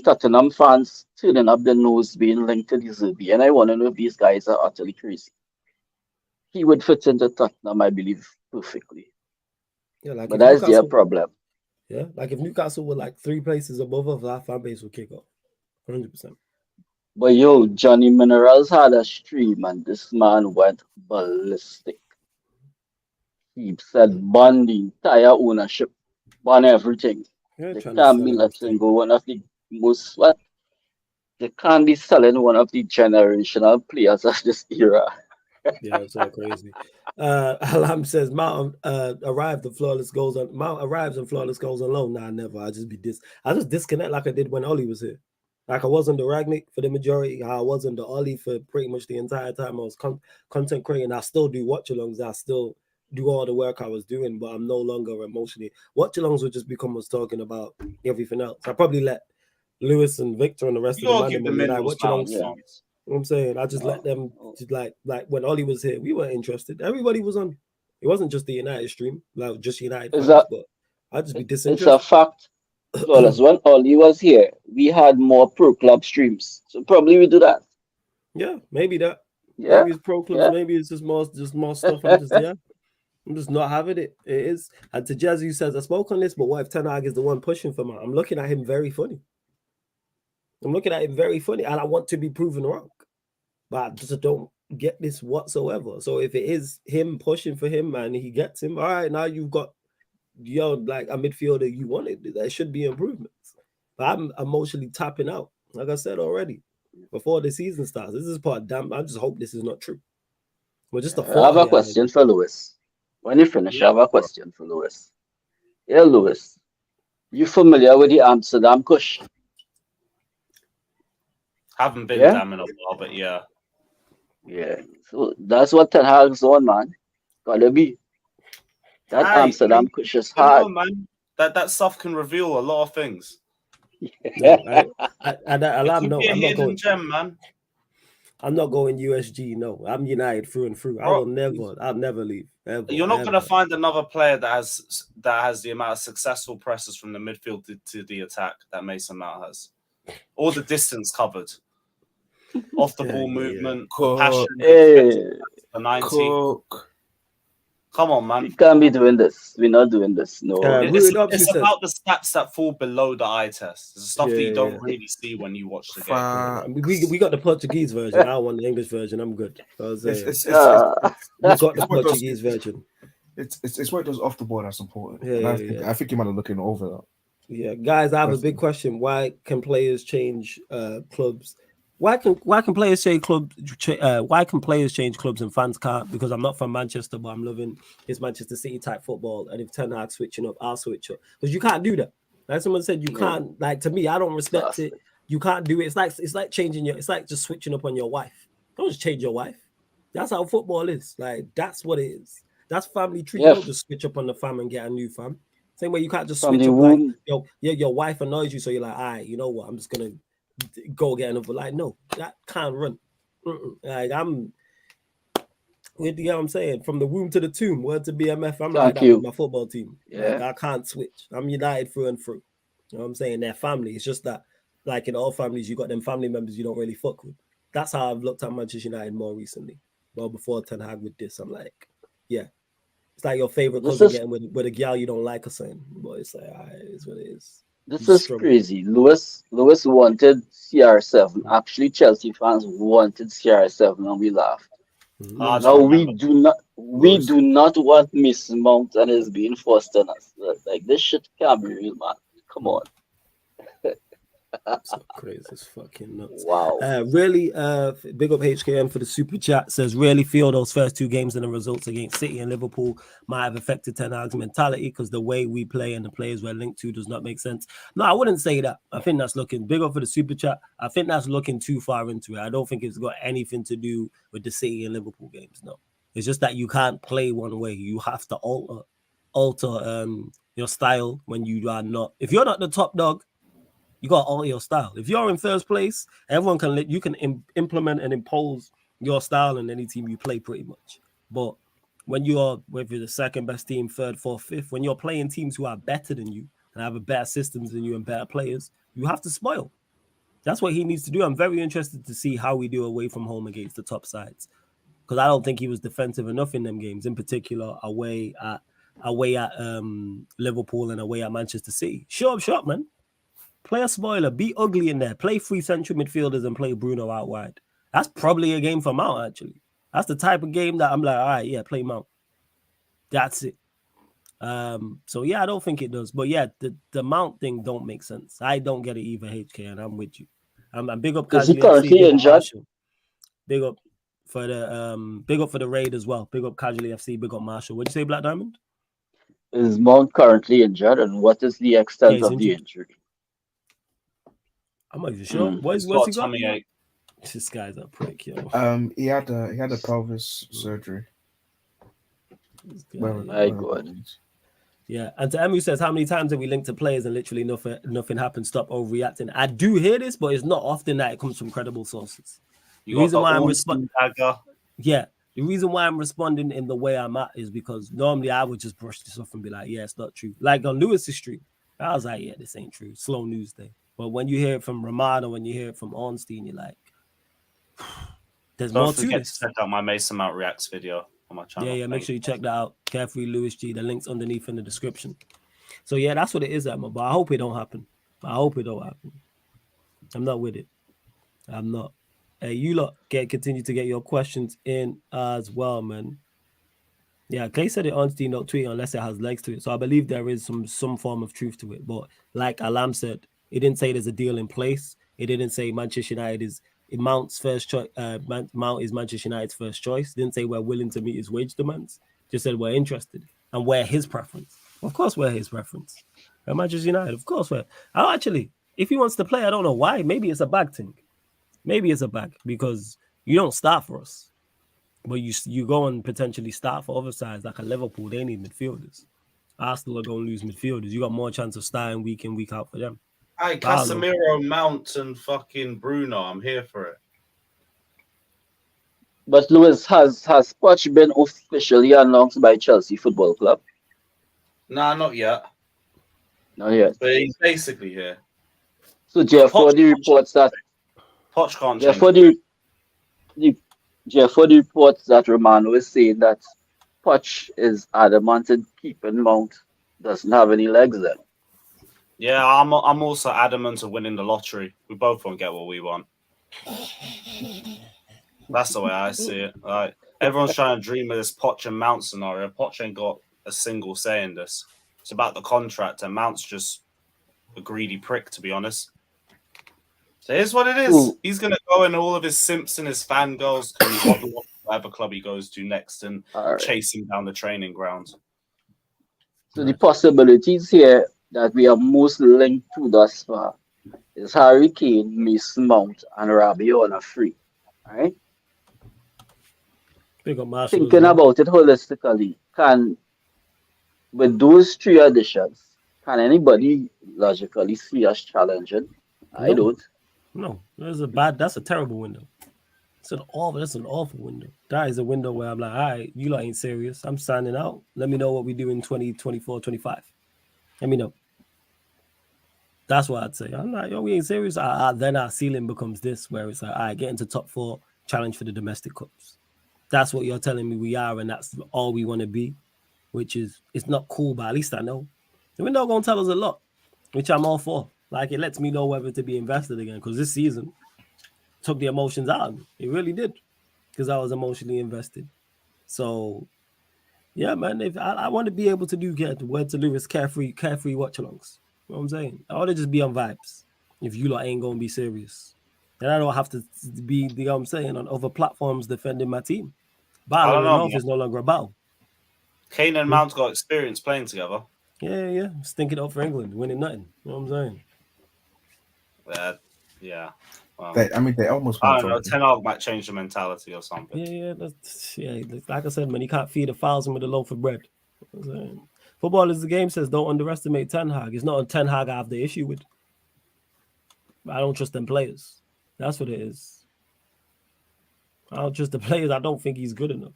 Speaker 3: Tottenham fans turning up their nose being linked to the Zerbi, and I want to know if these guys are utterly crazy. He would fit into Tottenham, I believe, perfectly.
Speaker 1: Yeah,
Speaker 3: but that's their problem.
Speaker 1: Yeah, like if Newcastle were like 3 places above us, our fan base would kick off. 100%.
Speaker 3: But yo, Johnny Minerals had a stream and this man went ballistic. He said ban the entire ownership, ban everything.
Speaker 1: You're
Speaker 3: They
Speaker 1: trying to
Speaker 3: can't
Speaker 1: sell
Speaker 3: be
Speaker 1: him this
Speaker 3: letting
Speaker 1: team.
Speaker 3: go one of the most what? They can't be selling one of the generational players of this era.
Speaker 1: Yeah, it's all crazy. Alam says Mount arrived and flawless goals on Mount arrives and flawless goals on loan. Nah, never. I just disconnect like I did when Ollie was here. Like I wasn't the Ragnick for the majority. I wasn't the Ollie for pretty much the entire time I was content creating. I still do watch alongs. I still do all the work I was doing, but I'm no longer emotionally. Watch alongs would just become us talking about everything else. I probably let Lewis and Victor and the rest
Speaker 4: You
Speaker 1: of the
Speaker 4: gotta
Speaker 1: man
Speaker 4: give the
Speaker 1: when they like
Speaker 4: minerals
Speaker 1: watch alongs.
Speaker 3: Yeah.
Speaker 4: pounds.
Speaker 1: You know what I'm saying? I just let them like when Ollie was here, we weren't interested. Everybody was on. It wasn't just the United stream, like just United
Speaker 3: It's
Speaker 1: fans,
Speaker 3: a
Speaker 1: but I'd just be
Speaker 3: it's a
Speaker 1: disinterested.
Speaker 3: fact. Flawless. When Ollie was here, we had more pro club streams. So probably we do that.
Speaker 1: Yeah, maybe that.
Speaker 3: Yeah.
Speaker 1: Maybe it's pro clubs,
Speaker 3: Yeah.
Speaker 1: maybe it's just more stuff. I'm just not having it. It is. And to Jazz, who says I spoke on this, but what if Ten Hag is the one pushing for me? I'm looking at him very funny. And I want to be proven wrong. But I just don't get this whatsoever. So if it is him pushing for him and he gets him, all right, now you've got like a midfielder you wanted. There should be improvements. But I'm emotionally tapping out, like I said already, before the season starts. This is part damn. I just hope this is not true. But just the
Speaker 3: I
Speaker 1: thought
Speaker 3: have
Speaker 1: of
Speaker 3: a
Speaker 1: it.
Speaker 3: question for Lewis. When you finish, I
Speaker 4: Yeah.
Speaker 3: have a question for Lewis. Yeah, Lewis. You familiar with the Amsterdam Kush?
Speaker 4: Haven't been
Speaker 3: Yeah?
Speaker 4: damn in a while, but yeah.
Speaker 3: Yeah. So that's what Ten Hag's on, man. Gotta be. That
Speaker 4: Hey,
Speaker 3: Amsterdam Kush is
Speaker 4: you know,
Speaker 3: hard.
Speaker 4: man, that stuff can reveal a lot of things.
Speaker 1: No, and
Speaker 4: It
Speaker 1: Alam,
Speaker 4: could
Speaker 1: no,
Speaker 4: be a
Speaker 1: I'm not
Speaker 4: hidden
Speaker 1: going.
Speaker 4: gem, man.
Speaker 1: I'm not going USG. No, I'm United through and through.
Speaker 4: Bro,
Speaker 1: I'll never leave. Ever,
Speaker 4: you're not gonna
Speaker 1: ever.
Speaker 4: find another player that has the amount of successful presses from the midfield to the attack that Mason Mount has. All the distance covered. Off the ball movement, the passion,
Speaker 3: Hey,
Speaker 4: the 90.
Speaker 2: Cook.
Speaker 4: Come on,
Speaker 3: we
Speaker 4: man.
Speaker 3: can't be doing this. We're not doing this. No.
Speaker 1: Rooted up,
Speaker 4: It's
Speaker 1: says,
Speaker 4: about the stats that fall below the eye test. It's the stuff that you
Speaker 1: Yeah.
Speaker 4: don't really see when you watch the game.
Speaker 2: Facts.
Speaker 1: we got the Portuguese version. I want the English version. I'm good. I was saying.
Speaker 2: It's
Speaker 1: We got the
Speaker 2: it's what those-
Speaker 1: Portuguese version.
Speaker 2: It's what does off the board that's important.
Speaker 1: Yeah,
Speaker 2: And
Speaker 1: yeah.
Speaker 2: I think you might have looking over that.
Speaker 1: Yeah, guys, I have a big question. Why can players change clubs? Why can players change clubs? Why can players change clubs and fans can't? Because I'm not from Manchester, but I'm loving his Manchester City type football. And if Ten Hag switching up, I'll switch up. Because you can't do that. Like someone said, you can't. Like to me, I don't respect it. You can't do it. It's like changing your. It's like just switching up on your wife. Don't just change your wife. That's how football is. Like that's what it is. That's family tree.
Speaker 3: Yeah.
Speaker 1: You don't just switch up on the fam and get a new fam. Same way you can't just
Speaker 3: From
Speaker 1: switch
Speaker 3: the
Speaker 1: up like
Speaker 3: womb.
Speaker 1: your wife annoys you, so you're like, all right, you know what? I'm just gonna go get another. Like, no, that can't run. Like you know what I'm saying? From the womb to the tomb, word to BMF. I'm like that with my football team.
Speaker 3: Yeah.
Speaker 1: Like I can't switch. I'm United through and through. You know what I'm saying? They're family. It's just that, like in all families, you got them family members you don't really fuck with. That's how I've looked at Manchester United more recently. Well, before Ten Hag with this, I'm like, yeah. It's like your favorite cousin getting with a gal you don't like or something. But it's like, it's what it is.
Speaker 3: This is crazy. Lewis wanted CR7. Actually, Chelsea fans wanted CR7 and we laughed. Now we do not want Miss Mount and it's being forced on us. Like this shit can't be real, man. Come on.
Speaker 1: So crazy, it's fucking nuts.
Speaker 3: Wow.
Speaker 1: Really, big up HKM for the super chat. Says really feel those first 2 games and the results against City and Liverpool might have affected Ten Hag's mentality because the way we play and the players we're linked to does not make sense. No, I wouldn't say that. I think that's looking big up for the super chat. I think that's looking too far into it. I don't think it's got anything to do with the City and Liverpool games. No, it's just that you can't play one way. You have to alter your style when you are not. If you're not the top dog, you got all your style. If you're in first place, everyone can implement and impose your style in any team you play pretty much. But when you're whether the second best team, third, fourth, fifth, when you're playing teams who are better than you and have a better systems than you and better players, you have to spoil. That's what he needs to do. I'm very interested to see how we do away from home against the top sides. Because I don't think he was defensive enough in them games, in particular away at away at Liverpool and away at Manchester City. Show up, man. Play a spoiler. Be ugly in there. Play 3 central midfielders and play Bruno out wide. That's probably a game for Mount, actually. That's the type of game that I'm like, all right, yeah, play Mount. That's it. So yeah, I don't think it does. But yeah, the Mount thing don't make sense. I don't get it either, HK, and I'm with you. I'm big up
Speaker 3: Is he
Speaker 1: Casually
Speaker 3: currently
Speaker 1: FC, big up
Speaker 3: injured?
Speaker 1: Marshall. Big up for the raid as well. Big up Casually FC, big up Marshall. What'd you say, Black Diamond?
Speaker 3: Is Mount currently injured, and what is the
Speaker 1: Yeah,
Speaker 3: extent
Speaker 1: he's
Speaker 3: of the
Speaker 1: injured.
Speaker 3: injury?
Speaker 1: I'm not even sure.
Speaker 3: Mm.
Speaker 1: What's
Speaker 4: Got
Speaker 1: he got?
Speaker 4: tummy ache.
Speaker 1: This guy's a prick, yo.
Speaker 2: He had a pelvis surgery.
Speaker 1: This guy,
Speaker 2: Where-
Speaker 1: yeah.
Speaker 3: My
Speaker 2: where-
Speaker 3: God.
Speaker 1: Yeah, and to Emu says, how many times have we linked to players and literally nothing happens? Stop overreacting. I do hear this, but it's not often that it comes from credible sources.
Speaker 4: You
Speaker 1: The reason
Speaker 4: got
Speaker 1: why
Speaker 4: the
Speaker 1: I'm
Speaker 4: Ornstein dagger.
Speaker 1: Yeah, the reason why I'm responding in the way I'm at is because normally I would just brush this off and be like, yeah, it's not true. Like on Lewis's stream, I was like, yeah, this ain't true. Slow news day. But when you hear it from Ramada, when you hear it from Ornstein, you're like, there's
Speaker 4: Don't
Speaker 1: more to
Speaker 4: forget to
Speaker 1: this.
Speaker 4: check out my Mason Mount Reacts video on my channel.
Speaker 1: Yeah, make sure you check that out. Carefree Lewis G. The link's underneath in the description. So yeah, that's what it is, Emma. But I hope it don't happen. I'm not with it. I'm not. Hey, you lot continue to get your questions in as well, man. Yeah, Clay said it Ornstein not tweet unless it has legs to it. So I believe there is some form of truth to it. But like Alam said, it didn't say there's a deal in place. It didn't say Manchester United is Mount's first choice. Mount is Manchester United's first choice. It didn't say we're willing to meet his wage demands. Just said we're interested and we're his preference. Of course, we're his preference. At Manchester United, of course, we're. Actually, if he wants to play, I don't know why. Maybe it's a bag thing. Maybe it's a bag because you don't start for us, but you go and potentially start for other sides like a Liverpool. They need midfielders. Arsenal are going to lose midfielders. You got more chance of starting week in, week out for them.
Speaker 4: Hey, Casemiro, Mount, and fucking Bruno. I'm here for it.
Speaker 3: But Lewis, has Poch been officially announced by Chelsea Football Club?
Speaker 4: Nah, not yet.
Speaker 3: Not yet.
Speaker 4: But he's basically here.
Speaker 3: So therefore, the reports that
Speaker 4: Poch can't change.
Speaker 3: Therefore, the reports that Romano is saying that Poch is adamant in keeping Mount doesn't have any legs then.
Speaker 4: Yeah, I'm also adamant of winning the lottery. We both won't get what we want. That's the way I see it. Like everyone's trying to dream of this Poch and Mount scenario. Poch ain't got a single say in this. It's about the contract, and Mount's just a greedy prick, to be honest. So here's what it is.
Speaker 3: Ooh.
Speaker 4: He's gonna go in all of his simps and his fangirls can waddle off whatever club he goes to next and
Speaker 3: All right.
Speaker 4: chase him down the training ground.
Speaker 3: So the possibilities here that we are most linked to thus far is Harry Kane, Mason Mount, and Rabiot on a free. All right.
Speaker 1: Big up Marshall.
Speaker 3: Thinking about it holistically, with those 3 additions, can anybody logically see us challenging? I
Speaker 1: No.
Speaker 3: don't.
Speaker 1: No, that's a terrible window. That's an awful window. That is a window where I'm like, all right, you lot ain't serious. I'm signing out. Let me know what we do in 2024, 25. Let me know. That's what I'd say. I'm like, yo, we ain't serious. Then our ceiling becomes this, where it's like, all right, get into top 4, challenge for the domestic cups. That's what you're telling me we are, and that's all we want to be, which is, it's not cool, but at least I know. The window going to tell us a lot, which I'm all for. Like, it lets me know whether to be invested again, because this season took the emotions out of me. It really did, because I was emotionally invested. So, yeah, man, if I want to be able to get the word to Lewis carefree watch-alongs. You know what I'm saying? I want to just be on vibes. If you lot ain't going to be serious, then I don't have to be, you know what I'm saying, on other platforms defending my team. Battle of the North is no longer a battle.
Speaker 4: Kane and Mount got experience playing together.
Speaker 1: Yeah. Stinking up for England, winning nothing. You know what I'm saying?
Speaker 4: Yeah. Well,
Speaker 2: they almost.
Speaker 4: I don't know. Ten Hag might change the mentality or something.
Speaker 1: Yeah. Like I said, man, you can't feed 1,000 with a loaf of bread. You know what I'm saying? Football is the game says don't underestimate Ten Hag. It's not a Ten Hag I have the issue with. I don't trust them players. That's what it is. I don't trust the players. I don't think he's good enough.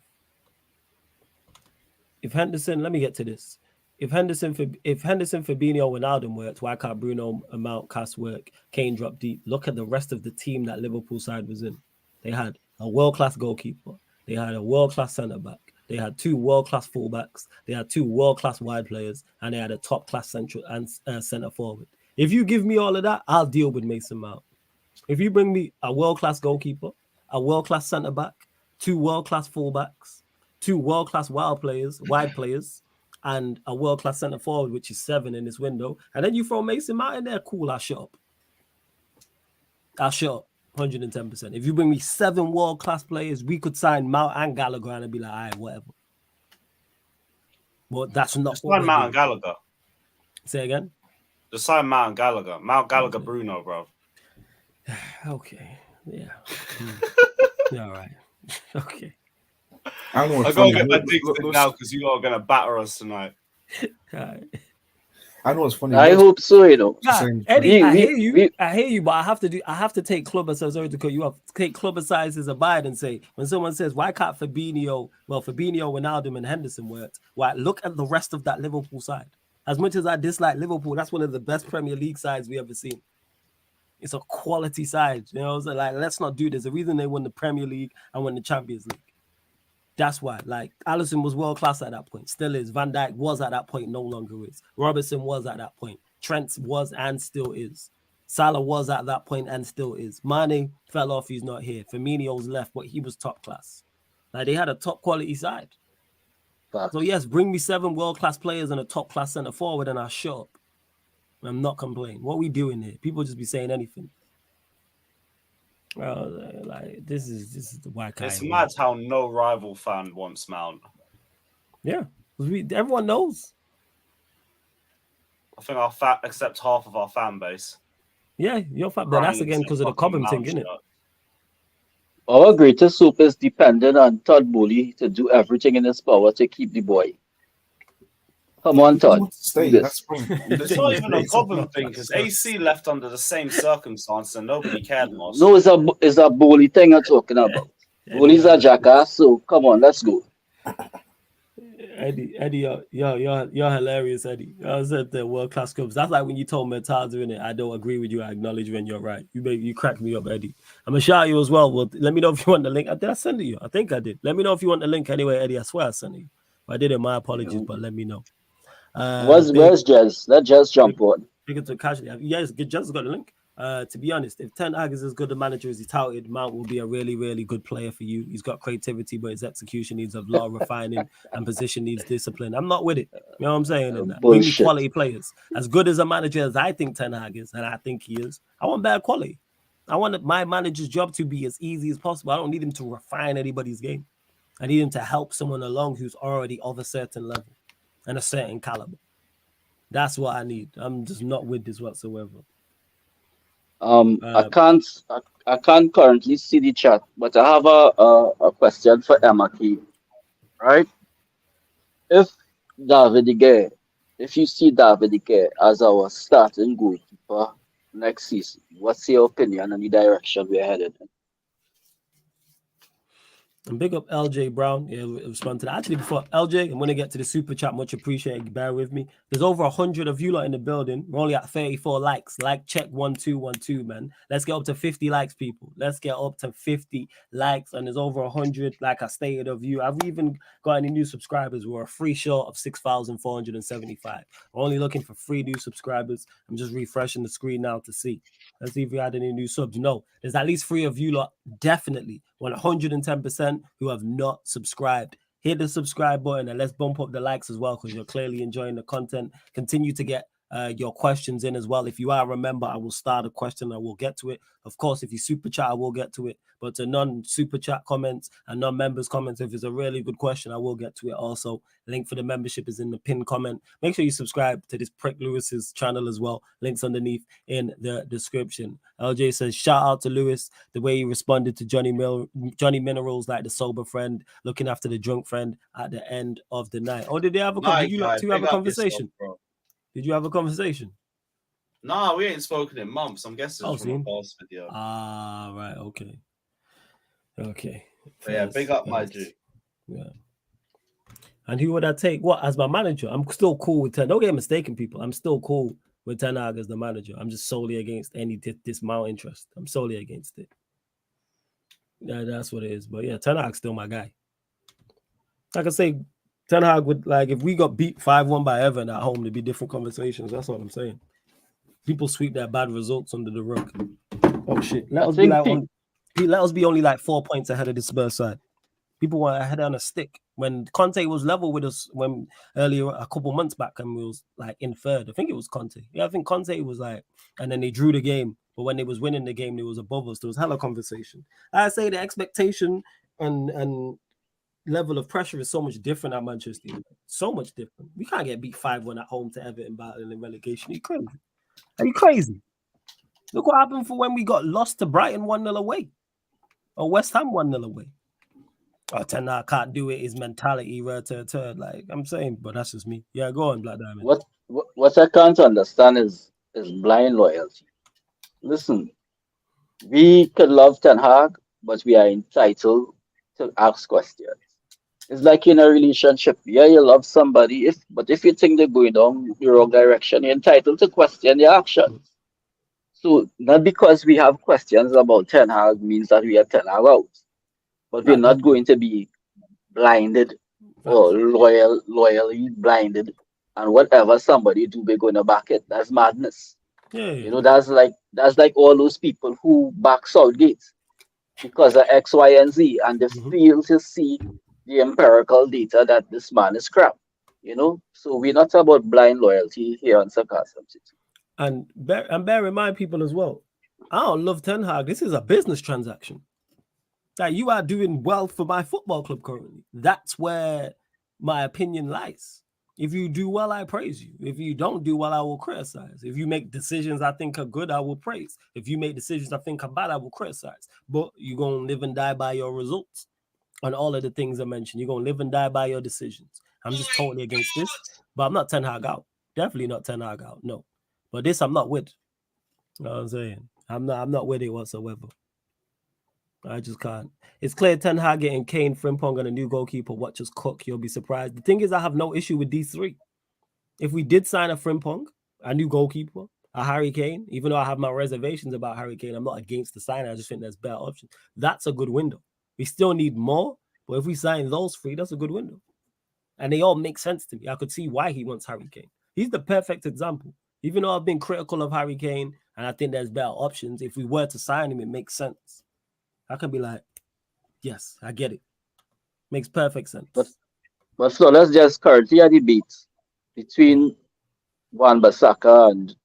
Speaker 1: If Henderson, let me get to this. If Henderson, Fabinho, and Wijnaldum worked, why can't Bruno, Mount, Cass work? Kane drop deep. Look at the rest of the team that Liverpool side was in. They had a world-class goalkeeper. They had a world-class centre-back. They had 2 world-class fullbacks. They had 2 world-class wide players, and they had a top-class central and center forward. If you give me all of that, I'll deal with Mason Mount. If you bring me a world-class goalkeeper, a world-class center back, 2 world-class fullbacks, 2 world-class wide players, and a world-class center forward, which is 7 in this window, and then you throw Mason Mount in there, cool, I'll shut up. I'll shut up 110%. If you bring me 7 world-class players, we could sign Mount and Gallagher and be like, all right, whatever. But that's not
Speaker 4: Just sign Mount and Gallagher.
Speaker 1: Say again?
Speaker 4: Just sign Mount and Gallagher. Mount Gallagher, Bruno, bro.
Speaker 1: Okay. Yeah. Yeah, all right. Okay.
Speaker 2: I know
Speaker 4: I gotta get my digs in now because you are gonna batter us tonight.
Speaker 1: All right.
Speaker 2: I know it's funny.
Speaker 3: I hope so, you know.
Speaker 1: Yeah, Eddie, I hear you, but I have to take club size. Sorry to cut you off. Take club size as a bite and say when someone says why can't Fabinho, Ronaldo, and Henderson worked? Why look at the rest of that Liverpool side. As much as I dislike Liverpool, that's one of the best Premier League sides we ever seen. It's a quality side, you know. So like, let's not do this. The reason they won the Premier League and won the Champions League. That's why. Like, Alisson was world class at that point, still is. Van Dijk was at that point, no longer is. Robertson was at that point. Trent was and still is. Salah was at that point and still is. Mane fell off, he's not here. Firmino's left, but he was top class. Like, they had a top quality side. So yes, bring me 7 world class players and a top class center forward, and I'll shut up. I'm not complaining. What we doing here? People just be saying anything. Well, like this is the why.
Speaker 4: It's mad how no rival fan wants Mount.
Speaker 1: Yeah, everyone knows.
Speaker 4: I think except half of our fan base.
Speaker 1: Yeah, your fan, but that's again because of the Cobham thing, isn't it?
Speaker 3: Our greatest hope is dependent on Todd Bowley to do everything in his power to keep the boy. Come on, Todd.
Speaker 2: That's
Speaker 4: It's not even a Cobham thing because AC left under the same circumstances and nobody cared much.
Speaker 3: No, it's a Bowley thing I'm talking about. Bowley's a jackass, so come on, let's go.
Speaker 1: Eddie, you're hilarious, Eddie. I said the world class clubs. That's like when you told me Taza in it. I don't agree with you. I acknowledge when you're right. You crack me up, Eddie. I'm gonna shout you as well. Well, let me know if you want the link. Did I send it you? I think I did. Let me know if you want the link anyway, Eddie. I swear I sent it you. If I didn't, my apologies, but let me know.
Speaker 3: Where's Jez? Let Jez jump on.
Speaker 1: Yes, Jez got the link. To be honest, if Ten Hag is as good a manager as he touted, Mount will be a really, really good player for you. He's got creativity, but his execution needs a lot of refining and position needs discipline. I'm not with it. You know what I'm saying? Bring me quality players. As good as a manager as I think Ten Hag is, and I think he is, I want better quality. I want my manager's job to be as easy as possible. I don't need him to refine anybody's game. I need him to help someone along who's already of a certain level and a certain caliber. That's what I need. I'm just not with this whatsoever.
Speaker 3: I can't currently see the chat, but I have a question for Emma Key. Right? If you see David De Gea as our starting goalkeeper next season, what's your opinion on the direction we're headed in?
Speaker 1: And big up LJ Brown. Yeah, respond to that. Actually, before LJ, I'm going to get to the super chat. Much appreciated. Bear with me. There's over 100 of you lot in the building. We're only at 34 likes. Like check 1212, man. Let's get up to 50 likes, people. Let's get up to 50 likes. And there's over 100, like I stated, of you. I've even got any new subscribers. We're a free short of 6,475. We're only looking for 3 new subscribers. I'm just refreshing the screen now to see. Let's see if we had any new subs. No, there's at least 3 of you lot, definitely 110% who have not subscribed. Hit the subscribe button and let's bump up the likes as well because you're clearly enjoying the content. Continue to get your questions in as well. If you are a member, I will start a question. I will get to it. Of course, if you super chat, I will get to it. But to non-super chat comments and non-members comments, if it's a really good question, I will get to it also. Link for the membership is in the pinned comment. Make sure you subscribe to this prick Lewis's channel as well. Links underneath in the description. LJ says, shout out to Lewis. The way he responded to Johnny Minerals, like the sober friend, looking after the drunk friend at the end of the night. Oh, did they have a conversation?
Speaker 4: Yourself,
Speaker 1: did you have a conversation?
Speaker 4: No, we ain't spoken in months. I'm guessing it's from a past video.
Speaker 1: Ah, right. Okay.
Speaker 4: But yeah, big up my G.
Speaker 1: Yeah. And who would I take? What as my manager? I'm still cool with Ten. Don't get mistaken, people. I'm still cool with Ten Hag as the manager. I'm just solely against any dismount interest. I'm solely against it. Yeah, that's what it is. But yeah, Ten Hag's still my guy. Like I say, Ten Hag would, like, if we got beat 5-1 by Everton at home, there'd be different conversations. That's what I'm saying. People sweep their bad results under the rug. Oh shit! Let us be only like 4 points ahead of the Spurs side. People were ahead on a stick when Conte was level with us when earlier a couple months back, and we was like in third. I think it was Conte. Yeah, I think Conte was like, and then they drew the game. But when they was winning the game, they was above us. There was hella conversation. I say the expectation and level of pressure is so much different at Manchester United. So much different. We can't get beat 5-1 at home to Everton battling in relegation. Are you crazy? Are you crazy? Look what happened for when we got lost to Brighton 1-0 away. Or West Ham 1-0 away. Oh, Ten Hag can't do it. His mentality, like I'm saying, but that's just me. Yeah, go on, Black Diamond.
Speaker 3: What I can't understand is blind loyalty. Listen, we could love Ten Hag, but we are entitled to ask questions. It's like in a relationship. Yeah, you love somebody, but if you think they're going down the wrong direction, you're entitled to question their actions. So not because we have questions about Ten Hag means that we are Ten Hag out. But we're not going to be blinded or loyally blinded, and whatever somebody do, we're going to back it. That's madness.
Speaker 1: Yeah.
Speaker 3: You know, that's like all those people who back Southgate because of X, Y, and Z, and they fail to see the empirical data that this man is crap. You know, so we're not about blind loyalty here on Sarcasm City.
Speaker 1: And bear in mind, people as well. I don't love Ten Hag. This is a business transaction. That you are doing well for my football club currently. That's where my opinion lies. If you do well, I praise you. If you don't do well, I will criticize. If you make decisions I think are good, I will praise. If you make decisions I think are bad, I will criticize. But you're going to live and die by your results on all of the things I mentioned. You're going to live and die by your decisions. I'm just totally against this, but I'm not Ten Hag out. Definitely not Ten Hag out, no. But this I'm not with. You know what I'm saying? I'm not with it whatsoever. I just can't. It's clear Ten Hag and Kane, Frimpong, and a new goalkeeper. Watch us cook. You'll be surprised. The thing is, I have no issue with these three. If we did sign a Frimpong, a new goalkeeper, a Harry Kane, even though I have my reservations about Harry Kane, I'm not against the sign. I just think there's better options. That's a good window. We still need more, but if we sign those three, that's a good window. And they all make sense to me. I could see why he wants Harry Kane. He's the perfect example. Even though I've been critical of Harry Kane, and I think there's better options, if we were to sign him, it makes sense. I can be like, yes, I get it. Makes perfect sense.
Speaker 3: But so let's just currently a debate between Wan-Bissaka and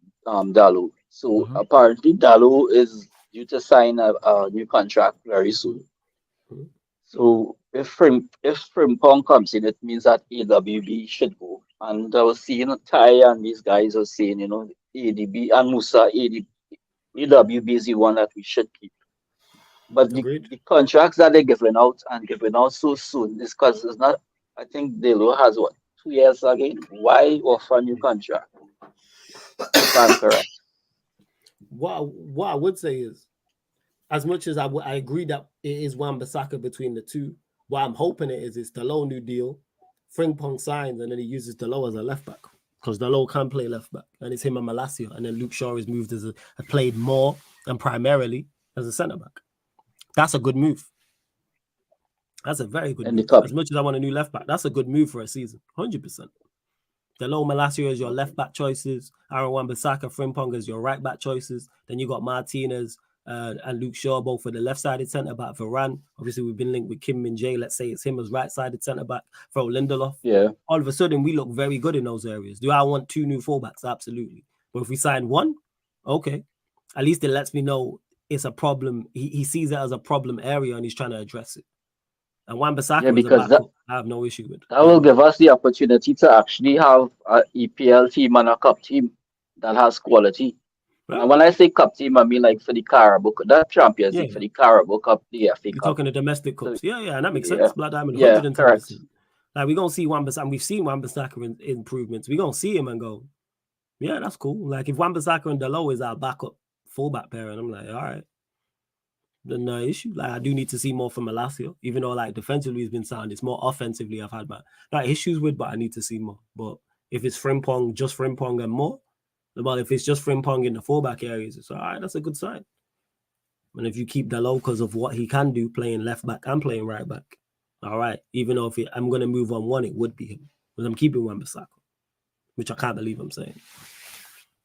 Speaker 3: Dalot. So apparently Dalot is due to sign a new contract very soon. So if Frimpong comes in, it means that AWB should go. And I was seeing Ty and these guys are saying, you know, ADB and Musa, AWB is the one that we should keep. But the contracts that they're giving out so soon is because it's not. I think Delo has 2 years again. Why offer a new contract? That's correct.
Speaker 1: What I would say is, as much as I agree that it is Wan-Bissaka between the two, what I'm hoping it is Dalot new deal, Frimpong signs, and then he uses Dalot as a left back because Dalot can play left back, and it's him and Malacia, and then Luke Shaw is moved as played more and primarily as a centre back. That's a good move. That's a very good move. As much as I want a new left back, that's a good move for a season. 100%. Dalot, Malacia is your left back choices. Aaron Wan-Bissaka, Frimpong is your right back choices. Then you got Martinez and Luke Shaw, both for the left-sided centre back. Varane, obviously we've been linked with Kim Min-jae. Let's say it's him as right-sided centre back. Throw Lindelof.
Speaker 3: Yeah.
Speaker 1: All of a sudden, we look very good in those areas. Do I want 2 new fullbacks? Absolutely. But if we sign 1, okay. At least it lets me know it's a problem. He sees it as a problem area and he's trying to address it. And Wan-Bissaka is a backup. I have no issue with it.
Speaker 3: That will give us the opportunity to actually have an EPL team and a cup team that has quality. Right. And when I say cup team, I mean like for the Carabao, that Champions League, for the Carabao Cup, the FA Cup.
Speaker 1: You're talking the domestic cups.
Speaker 3: So,
Speaker 1: yeah, and that makes sense. Blood Diamond, 110%.
Speaker 3: Yeah, correct.
Speaker 1: Like we're gonna see Wan-Bissaka, and we've seen Wan-Bissaka improvements. We're gonna see him and go, yeah, that's cool. Like if Wan-Bissaka and Dalot is our backup fullback pair, and I'm like, all right. Then no issue. Like I do need to see more from Malacia, even though like defensively he's been sound. It's more offensively I've had my issues with, but I need to see more. But if it's Frimpong, just Frimpong and more, well, if it's just Frimpong in the fullback areas, it's all right. That's a good sign. And if you keep Dalot because of what he can do, playing left back and playing right back, All right. Even though I'm going to move on one, it would be him. But I'm keeping Wan-Bissaka, which I can't believe I'm saying.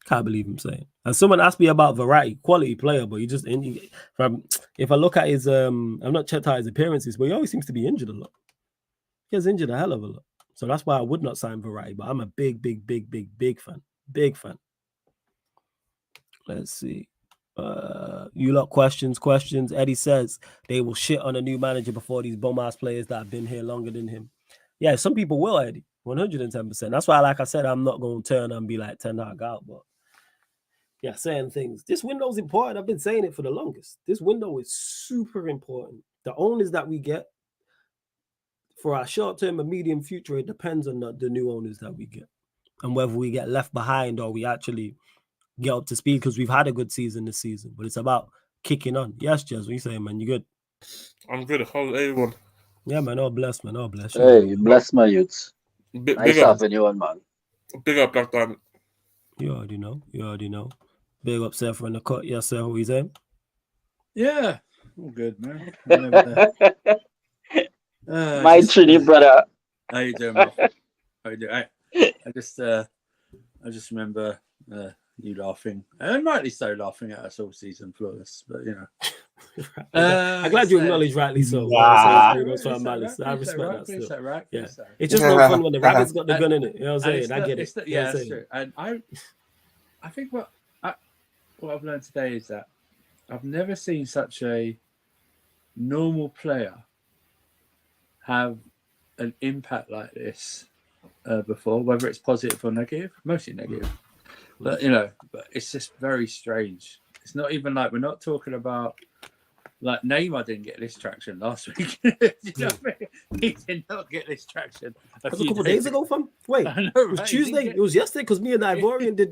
Speaker 1: Can't believe I'm saying. And someone asked me about Verratti, quality player, but if I look at his, I've not checked out his appearances, but he always seems to be injured a lot. He gets injured a hell of a lot. So that's why I would not sign Verratti, but I'm a big fan. Big fan. Let's see. You lot questions. Eddie says they will shit on a new manager before these bum-ass players that have been here longer than him. Yeah, some people will, Eddie. 110%. That's why, like I said, I'm not going to turn and be like Ten Hag out, but yeah, saying things. This window is important. I've been saying it for the longest. This window is super important. The owners that we get for our short-term and medium future, it depends on the new owners that we get and whether we get left behind or we actually get up to speed, because we've had a good season this season, but it's about kicking on. Yes, Jez, what you saying, man? You good?
Speaker 5: I'm good. How's everyone?
Speaker 1: Yeah, man. All blessed, man. All blessed.
Speaker 3: Hey, bless my youths.
Speaker 5: Big
Speaker 3: Nice
Speaker 5: up,
Speaker 3: having you on, man.
Speaker 5: big up, Black Diamond.
Speaker 1: You already know. Big up, Seth, in the cut. Yes, sir. Who he's in?
Speaker 6: Yeah, all good, man.
Speaker 3: My Trini brother.
Speaker 6: How you doing, man? How you doing? I just remember you laughing, and rightly so, laughing at us all season flawless. But you know,
Speaker 1: I'm glad you acknowledge rightly so.
Speaker 3: Wow.
Speaker 1: I respect that still.
Speaker 6: Right,
Speaker 1: Yeah, it's just no fun when the rabbit's got the gun in it. You know what I'm saying?
Speaker 6: It's
Speaker 1: I get it.
Speaker 6: Yeah, that's true. And I think what I've learned today is that I've never seen such a normal player have an impact like this before, whether it's positive or negative, mostly negative. But but it's just very strange. It's not even like we're not talking about like Neymar didn't get this traction last week. You know what I mean? He did not get this traction.
Speaker 1: A couple days ago, fam. Wait,
Speaker 6: I know,
Speaker 1: it was
Speaker 6: right?
Speaker 1: Tuesday. It was yesterday because me and the Ivorian did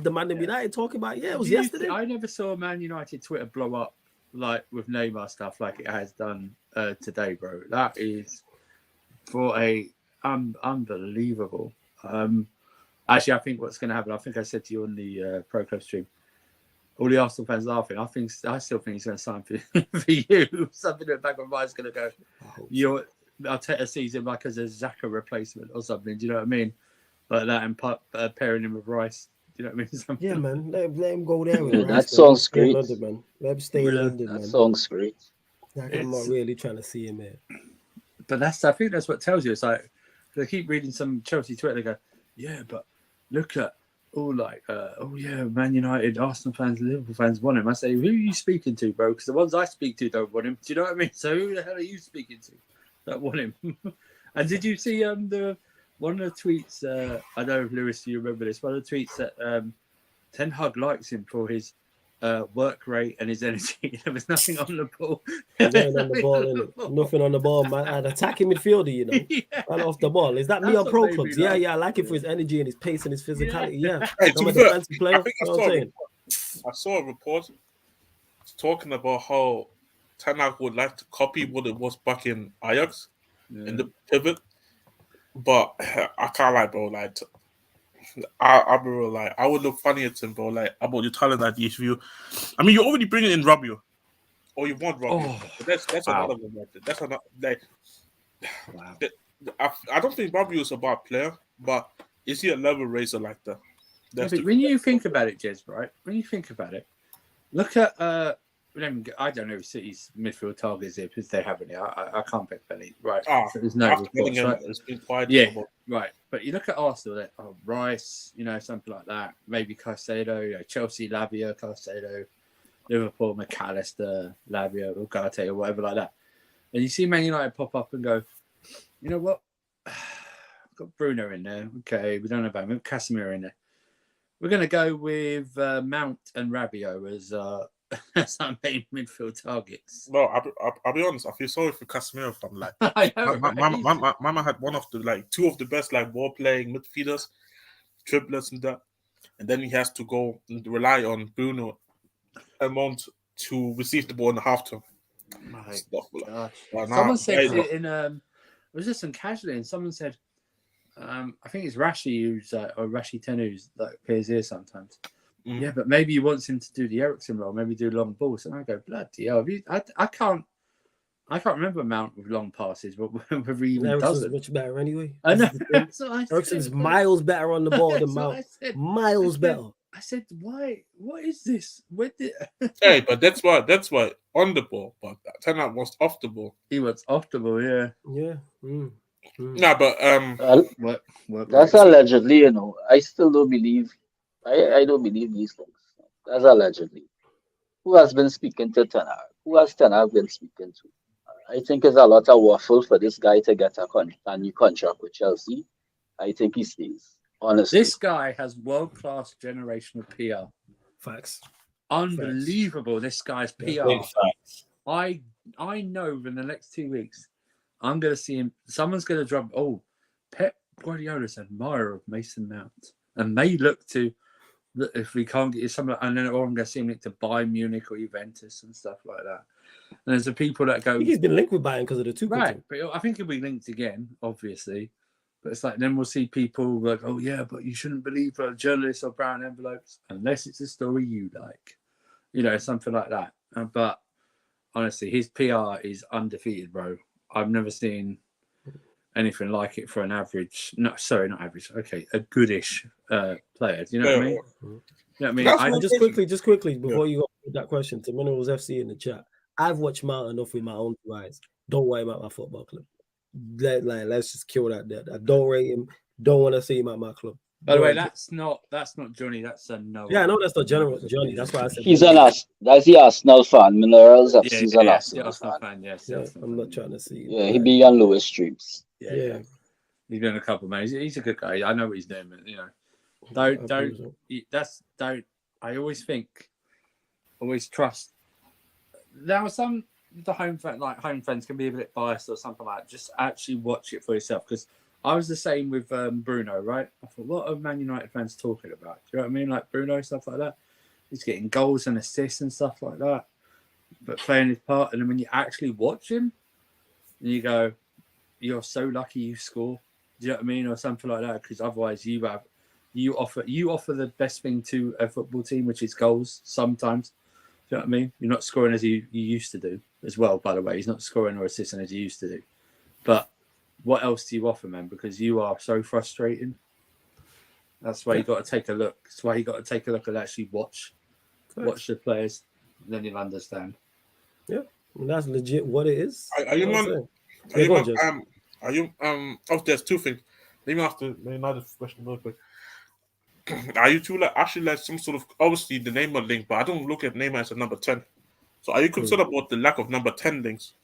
Speaker 1: the Man United talking about. Yeah, it was yesterday.
Speaker 6: I never saw Man United Twitter blow up like with Neymar stuff like it has done today, bro. That is for a unbelievable. Actually, I think what's going to happen, I think I said to you on the Pro Club stream, all the Arsenal fans laughing. I still think he's going to sign for you. Something in the back of my mind is going to go, I'll take a season like as a Xhaka replacement or something. Do you know what I mean? Like that, and pairing him with Rice. Do you know what I mean? Something.
Speaker 1: Yeah, man. Let him go there. With
Speaker 3: Yeah,
Speaker 1: Rice,
Speaker 3: that sounds
Speaker 1: man.
Speaker 3: great.
Speaker 1: London, man. Let him stay in London, man.
Speaker 3: That sounds great.
Speaker 1: Like, I'm not really trying to see him here.
Speaker 6: But I think that's what tells you. It's like they keep reading some Chelsea Twitter. They go, yeah, but look at Man United, Arsenal fans, Liverpool fans want him. I say, who are you speaking to, bro? Because the ones I speak to don't want him. Do you know what I mean? So who the hell are you speaking to that want him? And did you see one of the tweets? I don't know if Lewis, you remember this? One of the tweets that Ten Hag likes him for his work rate and his energy. There was nothing on the ball.
Speaker 1: Nothing on the ball, innit? Nothing on the ball, man. An attacking midfielder, Run off the ball. Is that me on pro clubs? Yeah, I like it for his energy and his pace and his physicality. Yeah.
Speaker 5: Hey,
Speaker 1: I'm a defensive player.
Speaker 5: I saw a report talking about how Ten Hag would like to copy what it was back in Ajax in the pivot, but I can't lie, bro. Like, I'm real, like, I would look funny at him, bro. Like, about your talent at the issue. I mean, you're already bringing in Rabiot, or you want Rabiot. That's another one. Right there. That's another. Like, wow. I don't think Rabiot is a bad player, but is he a level raiser like that?
Speaker 6: When you think about it, Jez, right? When you think about it, look at I don't know if City's midfield targets here because they haven't. I can't pick any. Right. So there's no reports, right?
Speaker 5: It's been quite
Speaker 6: right. But you look at Arsenal, Rice, something like that. Maybe Caicedo, Chelsea, Lavia, Caicedo, Liverpool, McAllister, Lavia, Ugarte, or whatever like that. And you see Man United pop up and go, you know what? We've got Bruno in there. Okay, we don't know about him. We've got Casemiro in there. We're going to go with Mount and Rabiot as our main midfield targets.
Speaker 5: No, I'll be honest. I feel sorry for Casemiro. From like, Mama had one of the two of the best ball playing midfielders, triplets and that, and then he has to go and rely on Bruno and Mount to receive the ball in the half-time.
Speaker 6: Someone said it was just some casually, and someone said, I think it's Rashi or Rashi Ten who's appears here sometimes. Yeah, but maybe he wants him to do the Ericsson role, maybe do long balls. And I go, bloody hell! I can't I can't remember Mount with long passes, but whether he even
Speaker 1: Ericsson's
Speaker 6: does it.
Speaker 1: much better anyway.
Speaker 6: I know.
Speaker 1: This is the thing.
Speaker 6: That's what I
Speaker 1: Ericsson's
Speaker 6: said.
Speaker 1: miles better on the ball than
Speaker 6: That's what I
Speaker 1: Mount.
Speaker 6: said.
Speaker 1: Miles better.
Speaker 6: I said, why? What is this? Where did
Speaker 5: Hey, but that's why on the ball, but Ten Hag was off the ball.
Speaker 6: he was off the ball? Yeah.
Speaker 1: Yeah.
Speaker 5: Nah, but
Speaker 6: What?
Speaker 3: That's allegedly, you know. I still don't believe. I don't believe these things. That's allegedly. Who has been speaking to Ten Hag? Who has Ten Hag been speaking to? I think it's a lot of waffle for this guy to get a new contract with Chelsea. I think he stays. Honestly,
Speaker 6: This guy has world-class generational PR.
Speaker 1: Facts.
Speaker 6: Unbelievable. This guy's PR.
Speaker 4: Big facts.
Speaker 6: I know in the next 2 weeks, I'm going to see him. Someone's going to drop. Oh, Pep Guardiola's admirer of Mason Mount, and may look to if we can't get something, and then I'm going to see him to Bayern Munich or Juventus and stuff like that. And there's the people that go.
Speaker 1: I think he's been linked with Bayern because of the two.
Speaker 6: Right, but I think he'll be linked again, obviously. But it's like then we'll see people like, oh yeah, but you shouldn't believe journalists or brown envelopes unless it's a story you like, something like that. But honestly, his PR is undefeated, bro. I've never seen anything like it for an average. No, sorry, not average. Okay, a goodish player. Do you know what I mean? You know what I mean?
Speaker 1: Just quickly before you go with that question to Minerals FC in the chat. I've watched Mount enough with my own two eyes. Don't worry about my football club. Let's just kill that dead. I don't rate him. Don't want to see him at my club.
Speaker 6: By the way, that's not Johnny. That's a no.
Speaker 1: Yeah, I know that's not general Johnny. That's why I said
Speaker 3: he's that's the Arsenal fan. Minerals FC's an Arsenal fan.
Speaker 6: Yes,
Speaker 1: I'm not trying to see.
Speaker 3: Yeah, he be on lowest streams.
Speaker 6: Yeah. He's been a couple of mates. He's a good guy. I know what he's doing. But, I always trust. There are some home fans can be a bit biased or something like that. Just actually watch it for yourself, because I was the same with Bruno, right? I thought, what are Man United fans talking about? Do you know what I mean? Like Bruno, stuff like that. He's getting goals and assists and stuff like that, but playing his part. And then when you actually watch him, and you go, you're so lucky you score. Do you know what I mean? Or something like that, because otherwise you offer the best thing to a football team, which is goals sometimes. Do you know what I mean? You're not scoring as you used to do as well, by the way. He's not scoring or assisting as you used to do. But what else do you offer, man? Because you are so frustrating. That's why you got to take a look. That's why you got to take a look and actually watch the players. Then you'll understand.
Speaker 1: Yeah, that's legit what it is.
Speaker 5: Are you there's two things. Let me ask another question real quick. Are you two actually some sort of, obviously the Neymar link, but I don't look at Neymar as a number 10. So are you concerned about the lack of number 10 links?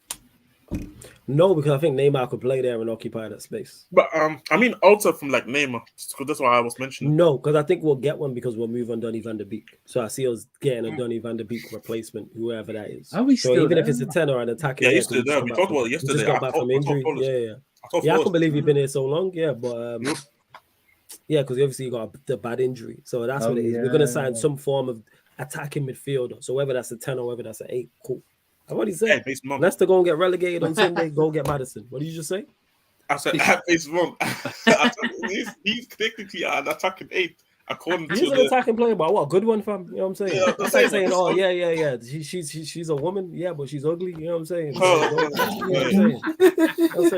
Speaker 1: No, because I think Neymar could play there and occupy that space.
Speaker 5: But I mean outside from like Neymar, because that's why I was mentioning.
Speaker 1: No, because I think we'll get one because we'll move on Donny van der Beek. So I see us getting a Donny van der Beek replacement, whoever that is.
Speaker 6: Are we
Speaker 1: so
Speaker 6: still
Speaker 1: even
Speaker 6: there?
Speaker 1: if it's a 10 or an attacking,
Speaker 5: yeah, he's still there. We talked about it yesterday.
Speaker 1: He just got back from injury. Yeah, I can't believe he's been here so long. Yeah, but yeah, because obviously you got the bad injury. So that's what it is. We're going to sign some form of attacking midfielder. So whether that's a 10 or whether that's an 8, cool. I've already said, Leicester go and get relegated on Sunday, go get Madison. What did you just say?
Speaker 5: I said, it's wrong. he's technically an attacking 8.
Speaker 1: He's an attacking player, but what, a good one, fam? You know what I'm saying? Yeah, that's like saying, oh, yeah. She's a woman, yeah, but she's ugly. You know what I'm saying?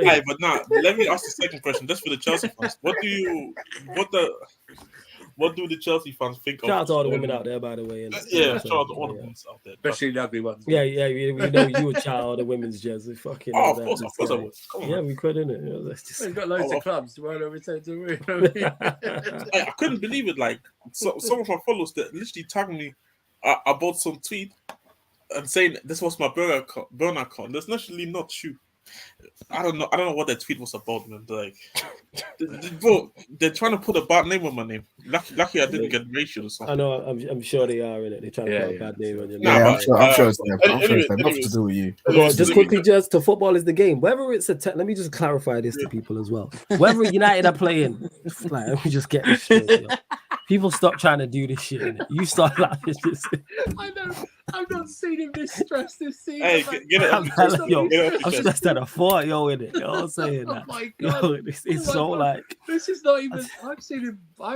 Speaker 5: Hey, but now, let me ask the second question, just for the Chelsea fans. What do the Chelsea fans think
Speaker 1: Shout out to all the women out there, by the way.
Speaker 5: Yeah, shout out to all the women out there.
Speaker 6: Especially the ugly ones.
Speaker 1: Yeah, we know you would shout out the women's jersey. Fucking
Speaker 5: of course I would.
Speaker 1: Yeah, we could, innit?
Speaker 6: We've got loads of clubs. Why don't we take the
Speaker 5: I couldn't believe it. Like, some of my followers that literally tagged me about some tweet and saying this was my burner account. That's naturally not true. I don't know what that tweet was about, man. Like, bro, they're trying to put a bad name on my name. Lucky I didn't get racial or something.
Speaker 1: I know. I'm sure they are in it. They're trying to put a bad name on your name.
Speaker 2: I'm sure it's them. I'm sure it's them. Nothing to do with you.
Speaker 1: Just quickly, just to football is the game. Whether it's let me just clarify this to people as well. Whether United are playing, like, let me just get this straight. If People stop trying to do this shit. Innit? You start laughing.
Speaker 6: I know. I've not seen him this stressed this season.
Speaker 5: Hey,
Speaker 6: man.
Speaker 5: get it
Speaker 1: I'm
Speaker 5: off
Speaker 1: telling you,
Speaker 5: your
Speaker 1: I'm
Speaker 5: chest.
Speaker 1: stressed at a fort, yo, in it. You know what I'm saying?
Speaker 6: Oh
Speaker 1: That.
Speaker 6: my god!
Speaker 1: Yo, it's
Speaker 6: Oh my
Speaker 1: so
Speaker 6: God.
Speaker 1: like.
Speaker 6: This is not even. I've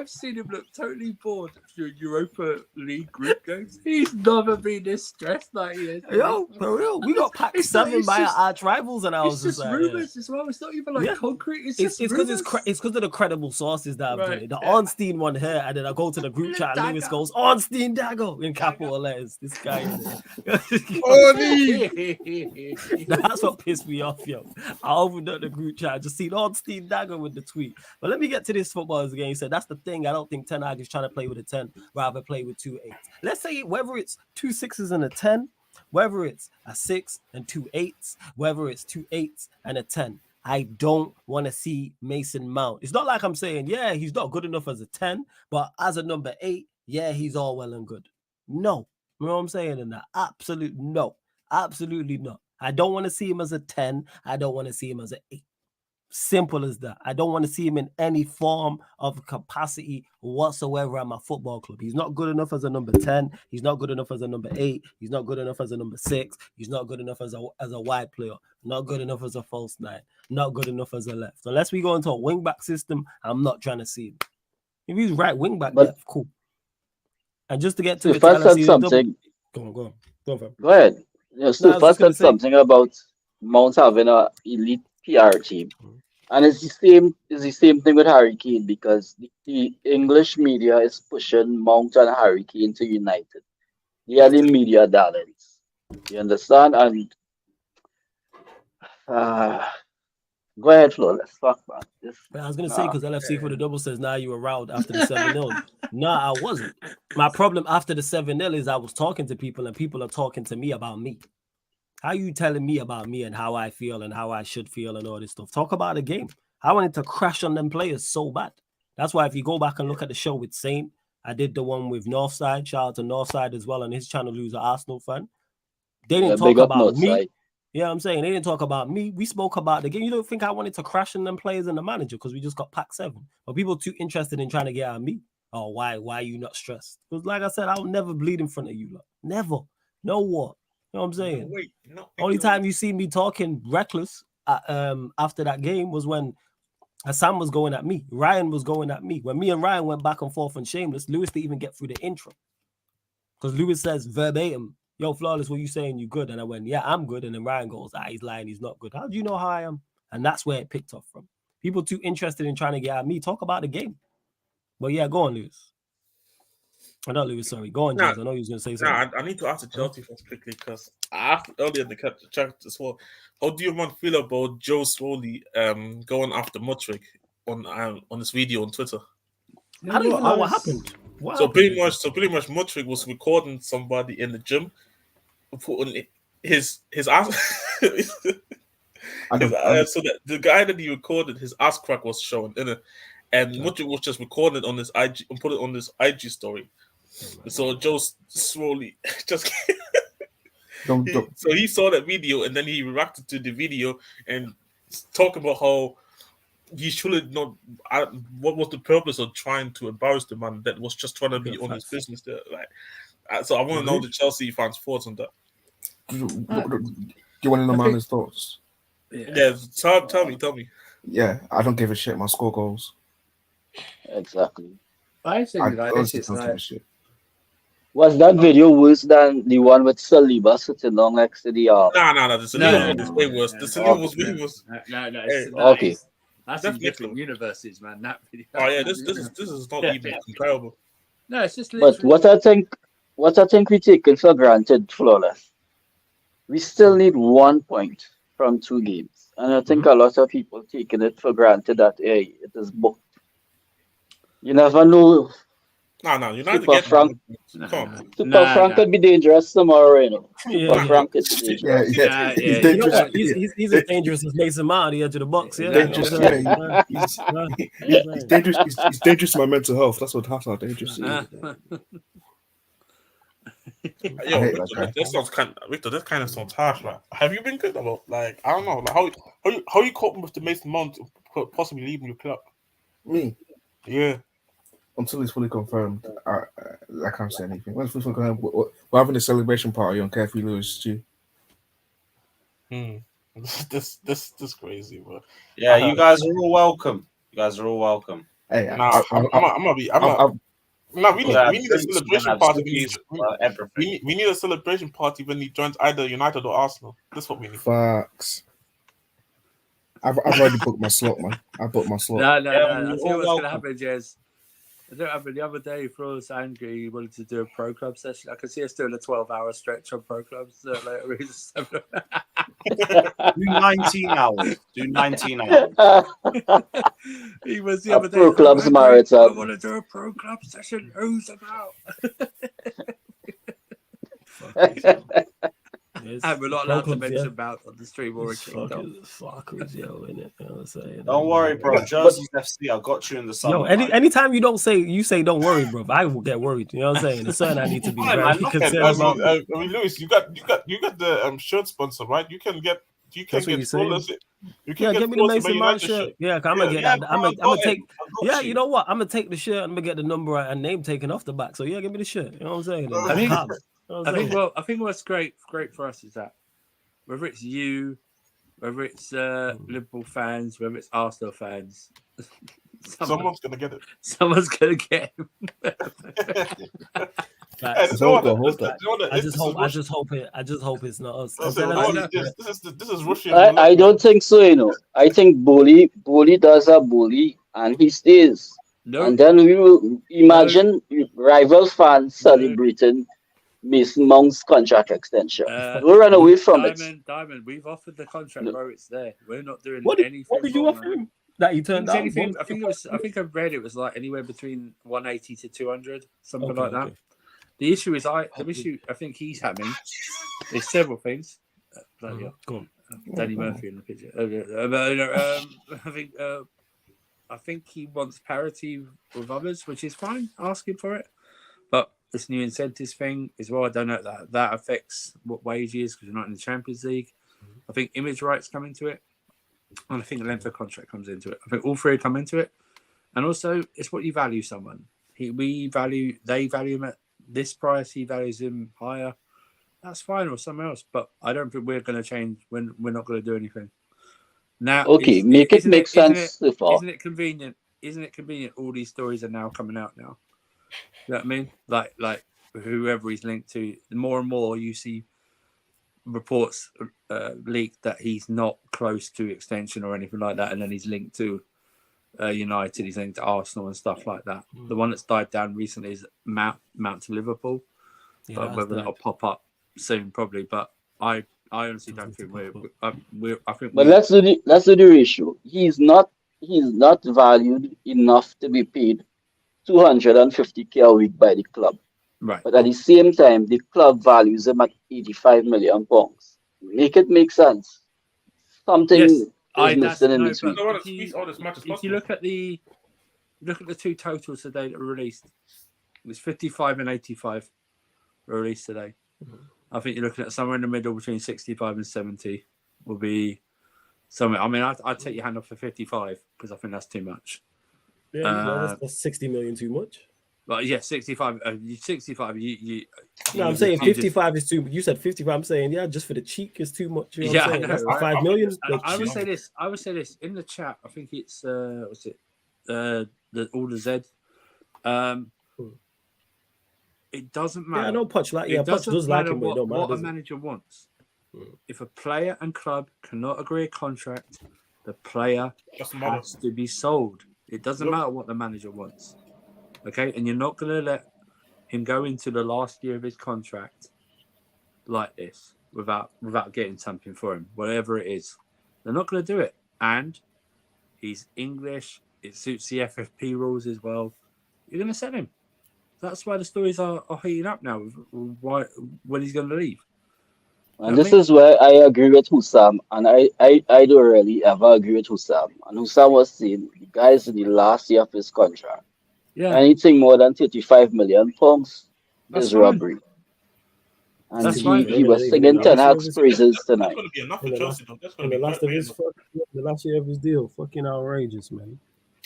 Speaker 6: seen him look totally bored through Europa League group games. He's never been this stressed like he is.
Speaker 1: Yo, for real, we got packed
Speaker 6: It's not-
Speaker 1: 7
Speaker 6: it's
Speaker 1: by
Speaker 6: just-
Speaker 1: our arch rivals, and I was
Speaker 6: It's
Speaker 1: just
Speaker 6: just
Speaker 1: like,
Speaker 6: rumors as well. It's not even like
Speaker 1: Yeah.
Speaker 6: concrete. It's
Speaker 1: It's
Speaker 6: just
Speaker 1: because
Speaker 6: rumors.
Speaker 1: it's because of the credible sources that I've done
Speaker 6: Right.
Speaker 1: it. The Ornstein one here, and then I go to the group chat, and Lewis
Speaker 6: Dagger.
Speaker 1: goes Ornstein Dagger in capital letters. This guy, that's what pissed me off, yo. I opened up the group chat, just seen Ornstein Dagger with the tweet. But let me get to this footballers again. He said that's the thing. I don't think Ten Hag is trying to play with a 10, rather play with 2 8s. Let's say whether it's 2 6s and a 10, whether it's a 6 and 2 8s, whether it's 2 8s and a 10. I don't want to see Mason Mount. It's not like I'm saying, yeah, he's not good enough as a 10, but as a number 8, yeah, he's all well and good. No. You know what I'm saying in that? Absolute no. Absolutely not. I don't want to see him as a 10. I don't want to see him as an 8. Simple as that. I don't want to see him in any form of capacity whatsoever at my football club. He's not good enough as a number 10. He's not good enough as a number 8. He's not good enough as a number 6. He's not good enough as a wide player. Not good enough as a false 9. Not good enough as a left. Unless we go into a wing back system, I'm not trying to see him. If he's right wing back,
Speaker 3: But-
Speaker 1: depth, cool. And just to get to
Speaker 3: If
Speaker 1: it,
Speaker 3: I
Speaker 1: to
Speaker 3: said
Speaker 1: LFC,
Speaker 3: something,
Speaker 1: go on, fam.
Speaker 3: go ahead. You know,
Speaker 1: No, I was
Speaker 3: if I
Speaker 1: just gonna
Speaker 3: said
Speaker 1: say-
Speaker 3: something about Mount having a elite PR team, and it's the same thing with Harry Kane because the English media is pushing Mount and Harry Kane to United. They are the media darlings. You understand? And go ahead, Flo. Let's talk about this.
Speaker 1: But I was gonna say because LFC for the double says now you were riled after the 7-0. Nah, I wasn't. My problem after the 7-0 is I was talking to people and people are talking to me about me. How you telling me about me and how I feel and how I should feel and all this stuff? Talk about the game. I wanted to crash on them players so bad. That's why if you go back and look at the show with Saint, I did the one with Northside. Shout out to Northside as well on his channel, who's an Arsenal fan. They didn't talk
Speaker 3: big up
Speaker 1: about me.
Speaker 3: Northside.
Speaker 1: Yeah, I'm saying they didn't talk about me. We spoke about the game. You don't think I wanted to crash on them players and the manager because we just got pack 7? But people too interested in trying to get at me. Oh, why are you not stressed? Because like I said, I'll never bleed in front of you. Lot. Never. No what? You know what I'm saying? Only time you see me talking reckless after that game was when Hassan was going at me. Ryan was going at me. When me and Ryan went back and forth on Shameless, Lewis didn't even get through the intro. Because Lewis says verbatim, yo, Flawless, what you saying? You good? And I went, yeah, I'm good. And then Ryan goes, he's lying. He's not good. How do you know how I am? And that's where it picked up from. People too interested in trying to get at me. Talk about the game. But yeah, go on, Lewis. I know Lewis, sorry. Go on, James. I know you was going to say something.
Speaker 5: I need to ask the Chelsea fans quickly because I asked earlier in the chat as well. How do you man feel about Joe Swoley going after Mudrick on this video on Twitter?
Speaker 1: I don't even know what happened.
Speaker 5: Pretty much Mudrick was recording somebody in the gym, putting his ass. So that the guy that he recorded, his ass crack was showing in it, and Mudrick was just recording on his IG and put it on his IG story. So Joe slowly just so he saw that video and then he reacted to the video and talking about how he should have not. What was the purpose of trying to embarrass the man that was just trying to be on his business there? Like, so I want to know the Chelsea fans' thoughts on that.
Speaker 2: Do you want to know man's thoughts?
Speaker 5: Yeah, tell me.
Speaker 2: Yeah, I don't give a shit. My score goals.
Speaker 3: Exactly.
Speaker 6: I think like this is like.
Speaker 3: Was that video worse than the one with Saliba sitting down next to the
Speaker 5: No. The Saliba one is way worse. The Saliba was way worse.
Speaker 6: No.
Speaker 3: Okay.
Speaker 6: That's in different universes, man. That video.
Speaker 5: Oh yeah, this is not even comparable.
Speaker 6: No, it's just.
Speaker 3: But what I think we taken for granted, Flawless. We still need 1 point from 2 games, and I think a lot of people taking it for granted that it is booked. You never know.
Speaker 5: No, you're not
Speaker 3: Super Frank.
Speaker 5: Super
Speaker 3: Frank could be dangerous tomorrow, you know.
Speaker 1: Yeah,
Speaker 3: Frank is dangerous.
Speaker 2: He's dangerous.
Speaker 1: You know he's as dangerous as Mason Mount on the edge of the box. Yeah,
Speaker 2: dangerous. He's dangerous. He's dangerous to my mental health. That's what how dangerous.
Speaker 5: Yo, Victor, that kind of sounds harsh. Like, have you been good about? Like, I don't know. Like, how you coping with the Mason Mount possibly leaving your club?
Speaker 2: Me?
Speaker 5: Yeah.
Speaker 2: until it's fully confirmed, I can't say anything. Once it's fully confirmed, we're having a celebration party on Kathy Lewis too.
Speaker 5: This crazy, bro.
Speaker 4: Yeah, you guys are all welcome. You guys are all welcome.
Speaker 2: Hey,
Speaker 5: Nah, we need a celebration party. We need a celebration party when he joins either United or Arsenal. That's what we need.
Speaker 2: Facts. I've already booked my slot, man. I booked my slot.
Speaker 6: No. I see what's gonna happen, Jez. I don't happen the other day. Flo was angry. He wanted to do a pro club session. I can see us doing a 12-hour stretch on pro clubs later.
Speaker 4: Do 19 hours. Do 19 hours.
Speaker 6: He was the other day.
Speaker 3: Pro clubs
Speaker 6: I
Speaker 3: marathon.
Speaker 6: want to do a pro club session. Who's about? And we're not allowed to mention about on the stream or a kingdom.
Speaker 1: Fuckers, yo, innit? You know what I'm saying?
Speaker 4: Don't worry, bro. Jersey's FC, I got you in the summer.
Speaker 1: Yo, anytime you say don't worry, bro, I will get worried. You know what I'm saying? It's something I need to be very concerned about.
Speaker 5: I mean, Lewis, you got the shirt sponsor, right? You can get strollers.
Speaker 1: Get me the Mason Mount shirt. Yeah, I'm gonna get that. I'm gonna take. Yeah, you know what? I'm gonna take the shirt and I'm gonna get the number and name taken off the back. So yeah, give me the shirt. You know what I'm saying? I think what's great for us is that whether it's you, whether it's Liverpool fans, whether it's Arsenal fans,
Speaker 5: someone's gonna get it.
Speaker 1: Someone's gonna get him. I just hope it's not us.
Speaker 5: This is Russian.
Speaker 3: I don't think so. You know, I think Bully does a bully, and he stays. No. And then we will imagine rival fans celebrating Mason Mount's contract extension. Don't run away from it.
Speaker 6: Diamond, we've offered the contract where it's there. We're not doing anything.
Speaker 1: What did you offer him? That he turned down?
Speaker 6: I think I read it was like anywhere between 180 to 200, something like that. Okay. The issue is I think he's having there's several things. Go on. Danny Murphy in the picture. I think he wants parity with others, which is fine, asking for it. But this new incentives thing as well, I don't know that affects what wages because you're not in the Champions League. I think image rights come into it. And I think the length of contract comes into it. I think all three come into it. And also, it's what you value someone. They value him at this price, he values him higher. That's fine, or something else. But I don't think we're going to change when we're not going to do anything. Now,
Speaker 3: okay, make sense.
Speaker 6: Isn't it convenient? Isn't it convenient? All these stories are now coming out now. You know what I mean? Like whoever he's linked to, more and more you see reports leaked that he's not close to extension or anything like that, and then he's linked to United, he's linked to Arsenal and stuff like that. The one that's died down recently is Mount to Liverpool, but whether that'll pop up soon, probably. But I honestly don't think we're. I think.
Speaker 3: But let's do the ratio. He's not valued enough to be paid 250k a week by the club.
Speaker 6: Right.
Speaker 3: But at the same time, the club values him at 85 million pounds. Make it make sense. Something is missing in between.
Speaker 6: If you look at the two totals today that were released, it was 55 and 85 were released today. I think you're looking at somewhere in the middle between 65 and 70 will be somewhere. I mean, I'd take your hand off for 55 because I think that's too much.
Speaker 1: Yeah, that's 60 million too much.
Speaker 6: But yeah, 65. 65.
Speaker 1: No, I'm saying 55 is too. You said 55. I'm saying just for the cheek is too much. You know what I'm saying? That's 5 million.
Speaker 6: I would say this in the chat. I think it's what's it? All the Z. It doesn't matter.
Speaker 1: Yeah, I know Poch like. Yeah, Poch does like him, but it don't matter.
Speaker 6: What a manager wants. If a player and club cannot agree a contract, the player has to be sold. It doesn't matter what the manager wants. Okay, and you're not going to let him go into the last year of his contract like this without getting something for him, whatever it is. They're not going to do it. And he's English. It suits the FFP rules as well. You're going to sell him. That's why the stories are heating up now. When he's going to leave.
Speaker 3: And this is where I agree with Hussam, and I don't really ever agree with Hussam. And Hussam was saying the guys in the last year of his contract.
Speaker 6: Yeah.
Speaker 3: Anything more than 35 million pounds is robbery. And he was singing Ten Hag's praises tonight.
Speaker 1: The last year of his deal, fucking outrageous, man.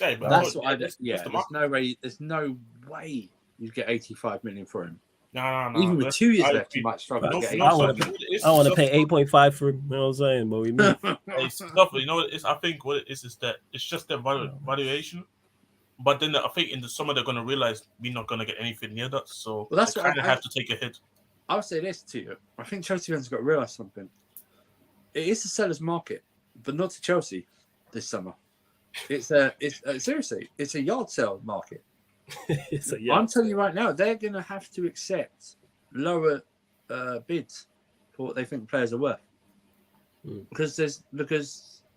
Speaker 5: Yeah, but
Speaker 6: That's what I.
Speaker 5: it's
Speaker 6: Yeah,
Speaker 5: the
Speaker 6: there's no way. There's no way you get 85 million for him.
Speaker 5: No.
Speaker 6: Even with 2 years left, you might struggle to
Speaker 5: No,
Speaker 6: get
Speaker 5: no,
Speaker 6: 85
Speaker 1: I
Speaker 6: million.
Speaker 1: I want to pay 8.5 for him. You know what I'm saying? But we move.
Speaker 5: It's tough. You know what it is? I think what it is that it's just their valuation. But then I think in the summer they're going to realize we're not going to get anything near that. So
Speaker 6: Well, that's
Speaker 5: they
Speaker 6: what
Speaker 5: kind of have to take a hit.
Speaker 6: I'll say this to you. I think Chelsea fans have got to realise something. It is a seller's market, but not to Chelsea this summer. Seriously, it's a yard sale market. I'm telling you right now, they're going to have to accept lower bids for what they think players are worth, because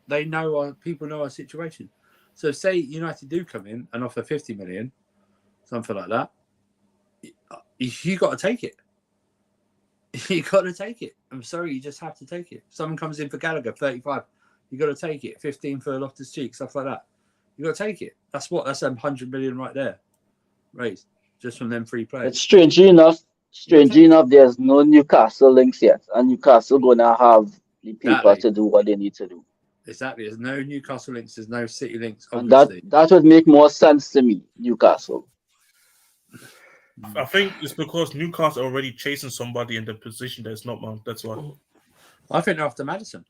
Speaker 6: they know people know our situation. So say United do come in and offer 50 million, something like that, you got to take it. You got to take it. I'm sorry, you just have to take it. If someone comes in for Gallagher, 35, you got to take it. 15 for Loftus-Cheek, stuff like that. You got to take it. That's 100 million right there, raised just from them free players.
Speaker 3: It's strangely enough, there's no Newcastle links yet, and Newcastle gonna have the paper to do what they need to do.
Speaker 6: Exactly. There's no Newcastle links. There's no City links.
Speaker 3: And
Speaker 6: Obviously.
Speaker 3: that would make more sense to me, Newcastle.
Speaker 5: I think it's because Newcastle are already chasing somebody in the position that's not Mount. That's why.
Speaker 6: I think they're after Maddison.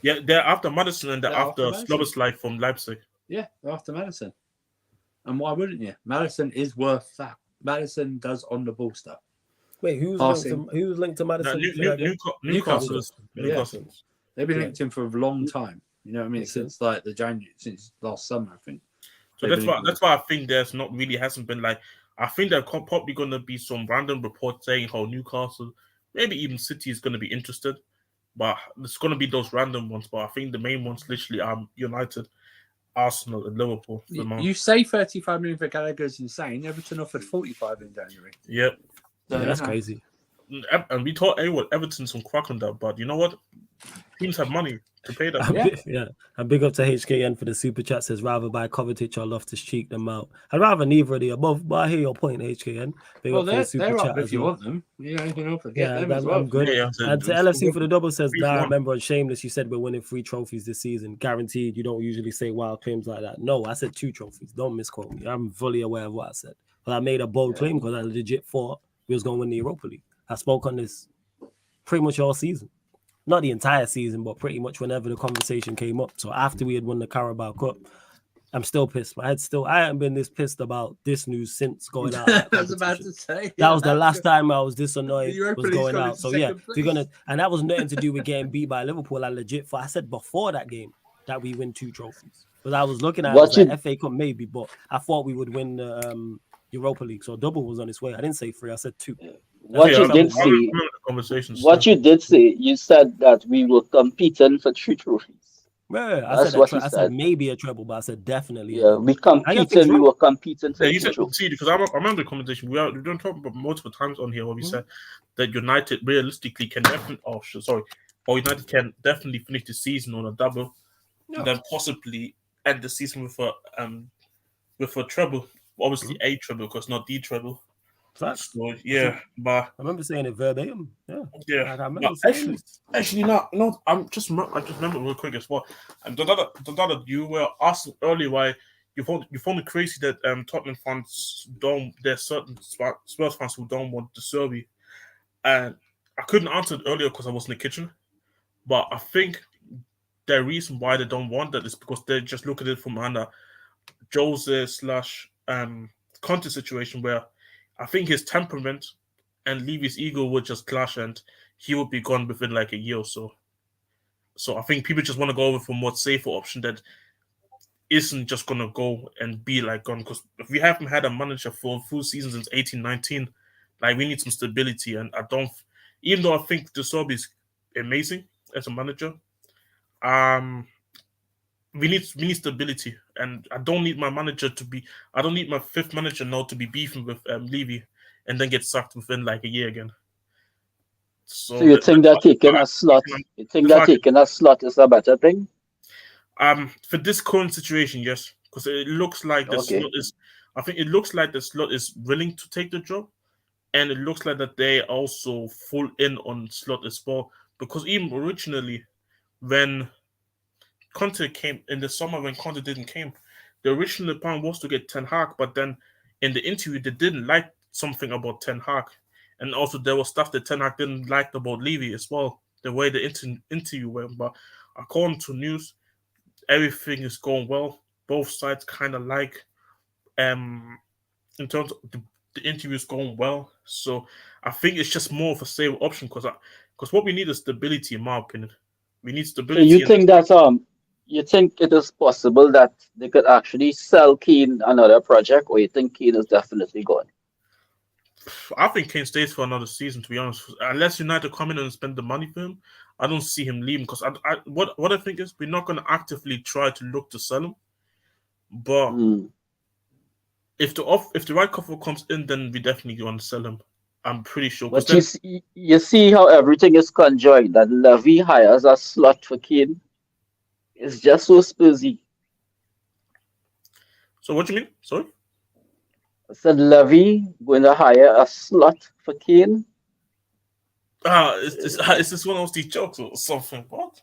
Speaker 5: Yeah, they're after Maddison and they're after Sloboslai from Leipzig.
Speaker 6: Yeah, they're after Maddison. And why wouldn't you? Maddison is worth that. Maddison does on the ball stuff.
Speaker 1: Wait, who's linked to Maddison?
Speaker 6: Newcastle.
Speaker 1: Newcastle.
Speaker 6: They've been linked in for a long time. You know what I mean? Since last summer, I think.
Speaker 5: So that's why I think there's not really hasn't been like. I think there's probably going to be some random report saying how Newcastle, maybe even City is going to be interested, but it's going to be those random ones. But I think the main ones literally are United, Arsenal, and Liverpool.
Speaker 6: You say 35 million for Gallagher is insane. Everton offered 45 in January.
Speaker 5: Yep.
Speaker 1: Yeah, that's crazy.
Speaker 5: And we thought Everton's some crack on that, but you know what? Teams have money to pay that.
Speaker 1: And big up to HKN for the super chat. Says rather buy Kovacic or Loftus-Cheek them out. I'd rather neither of the above, but I hear your point, HKN. Big up for the super chat
Speaker 6: if you want them. You can offer them as well.
Speaker 1: I'm good. And to LFC for the double says, I remember on Shameless you said we're winning 3 trophies this season. Guaranteed. You don't usually say wild claims like that. No, I said 2 trophies. Don't misquote me. I'm fully aware of what I said. But I made a bold claim because I legit thought we was going to win the Europa League. I spoke on this pretty much all season. Not the entire season, but pretty much whenever the conversation came up. So after we had won the Carabao Cup, I'm still pissed. I haven't been this pissed about this news since going out.
Speaker 6: I was about to say.
Speaker 1: That was the last time I was this annoyed was going out. So yeah, if you're gonna, and that was nothing to do with getting beat by Liverpool. I legit I said before that game that we win 2 trophies. Because I was looking at it, FA Cup maybe, but I thought we would win the Europa League. So double was on its way. I didn't say 3, I said 2.
Speaker 3: What you did say, you said that we were competing for 3 trophies.
Speaker 1: Yeah, I said maybe a treble, but I said definitely.
Speaker 3: Yeah, we were competing for 3 trophies.
Speaker 5: See, because I remember the conversation, we don't talk about multiple times on here where we said that United realistically can United can definitely finish the season on a double, and then possibly end the season with a treble. Obviously a treble, because not the treble.
Speaker 1: Facts.
Speaker 5: So, yeah, but
Speaker 1: I remember saying it verbatim.
Speaker 5: Yeah.
Speaker 1: Actually,
Speaker 5: no. I just remember real quick as well. And the you were asking earlier why you found it crazy that Tottenham fans there's certain Spurs fans who don't want the Serbi, and I couldn't answer it earlier because I was in the kitchen. But I think the reason why they don't want that is because they just look at it from under Jose / Conte situation where I think his temperament and Levy's ego would just clash and he would be gone within like a year or so. So I think people just want to go over for a more safer option that isn't just going to go and be like gone. Because if we haven't had a manager for a full season since 18-19, like we need some stability. And even though I think De Serbi is amazing as a manager, we need stability, and I don't need my 5th manager now to be beefing with Levy and then get sacked within like a year again.
Speaker 3: So you think that taking a slot? You think that taking a slot is a better thing?
Speaker 5: For this current situation, yes, because it looks like the slot is. I think it looks like the slot is willing to take the job, and it looks like that they also full in on slot as well. Because even originally, when Conte came in the summer, when Conte didn't came, the original plan was to get Ten Hag, but then in the interview they didn't like something about Ten Hag, and also there was stuff that Ten Hag didn't like about Levy as well. The way the interview went, but according to news, everything is going well. Both sides kind of like, in terms of the interview is going well. So I think it's just more of a safe option because what we need is stability, in my opinion. We need
Speaker 3: So
Speaker 5: stability.
Speaker 3: you think that you think it is possible that they could actually sell Keane another project, or you think Keane is definitely gone?
Speaker 5: I think Kane stays for another season, to be honest. Unless United come in and spend the money for him, I don't see him leaving. Because what I think is we're not going to actively try to look to sell him. But if the right offer comes in, then we definitely want to sell him. I'm pretty sure.
Speaker 3: But you see how everything is conjoined. That Levy hires a slot for Keane. It's just so Spursy.
Speaker 5: So what do you mean? Sorry?
Speaker 3: I said Levy going to hire a slot for Keane.
Speaker 5: Is this one of these jokes or something? What?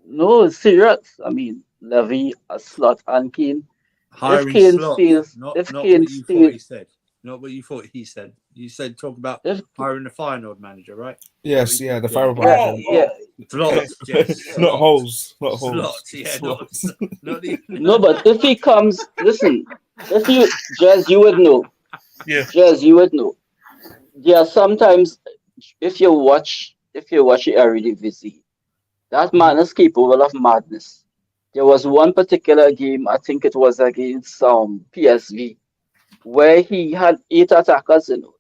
Speaker 3: No, it's serious. I mean, Levy, a slot, and Keane.
Speaker 6: Hiring
Speaker 3: If Kane
Speaker 6: slots,
Speaker 3: stays,
Speaker 6: not
Speaker 3: if
Speaker 6: what
Speaker 3: Kane
Speaker 6: you thought he
Speaker 3: stays,
Speaker 6: said. Not what you thought he said. You said talk about
Speaker 3: if
Speaker 6: hiring a Feyenoord manager, right?
Speaker 2: Yes, yeah, the fire
Speaker 3: yeah, yeah,
Speaker 6: Slots, yes.
Speaker 2: Not holes, not holes.
Speaker 6: Slots, yeah, not even.
Speaker 3: no, but if he comes, listen, if you, Jez, you would know.
Speaker 5: Yeah.
Speaker 3: Jez, you would know. Yeah, sometimes if you watch the Eredivisie, that man is capable of madness. There was one particular game, I think it was against PSV, where he had 8 attackers in it.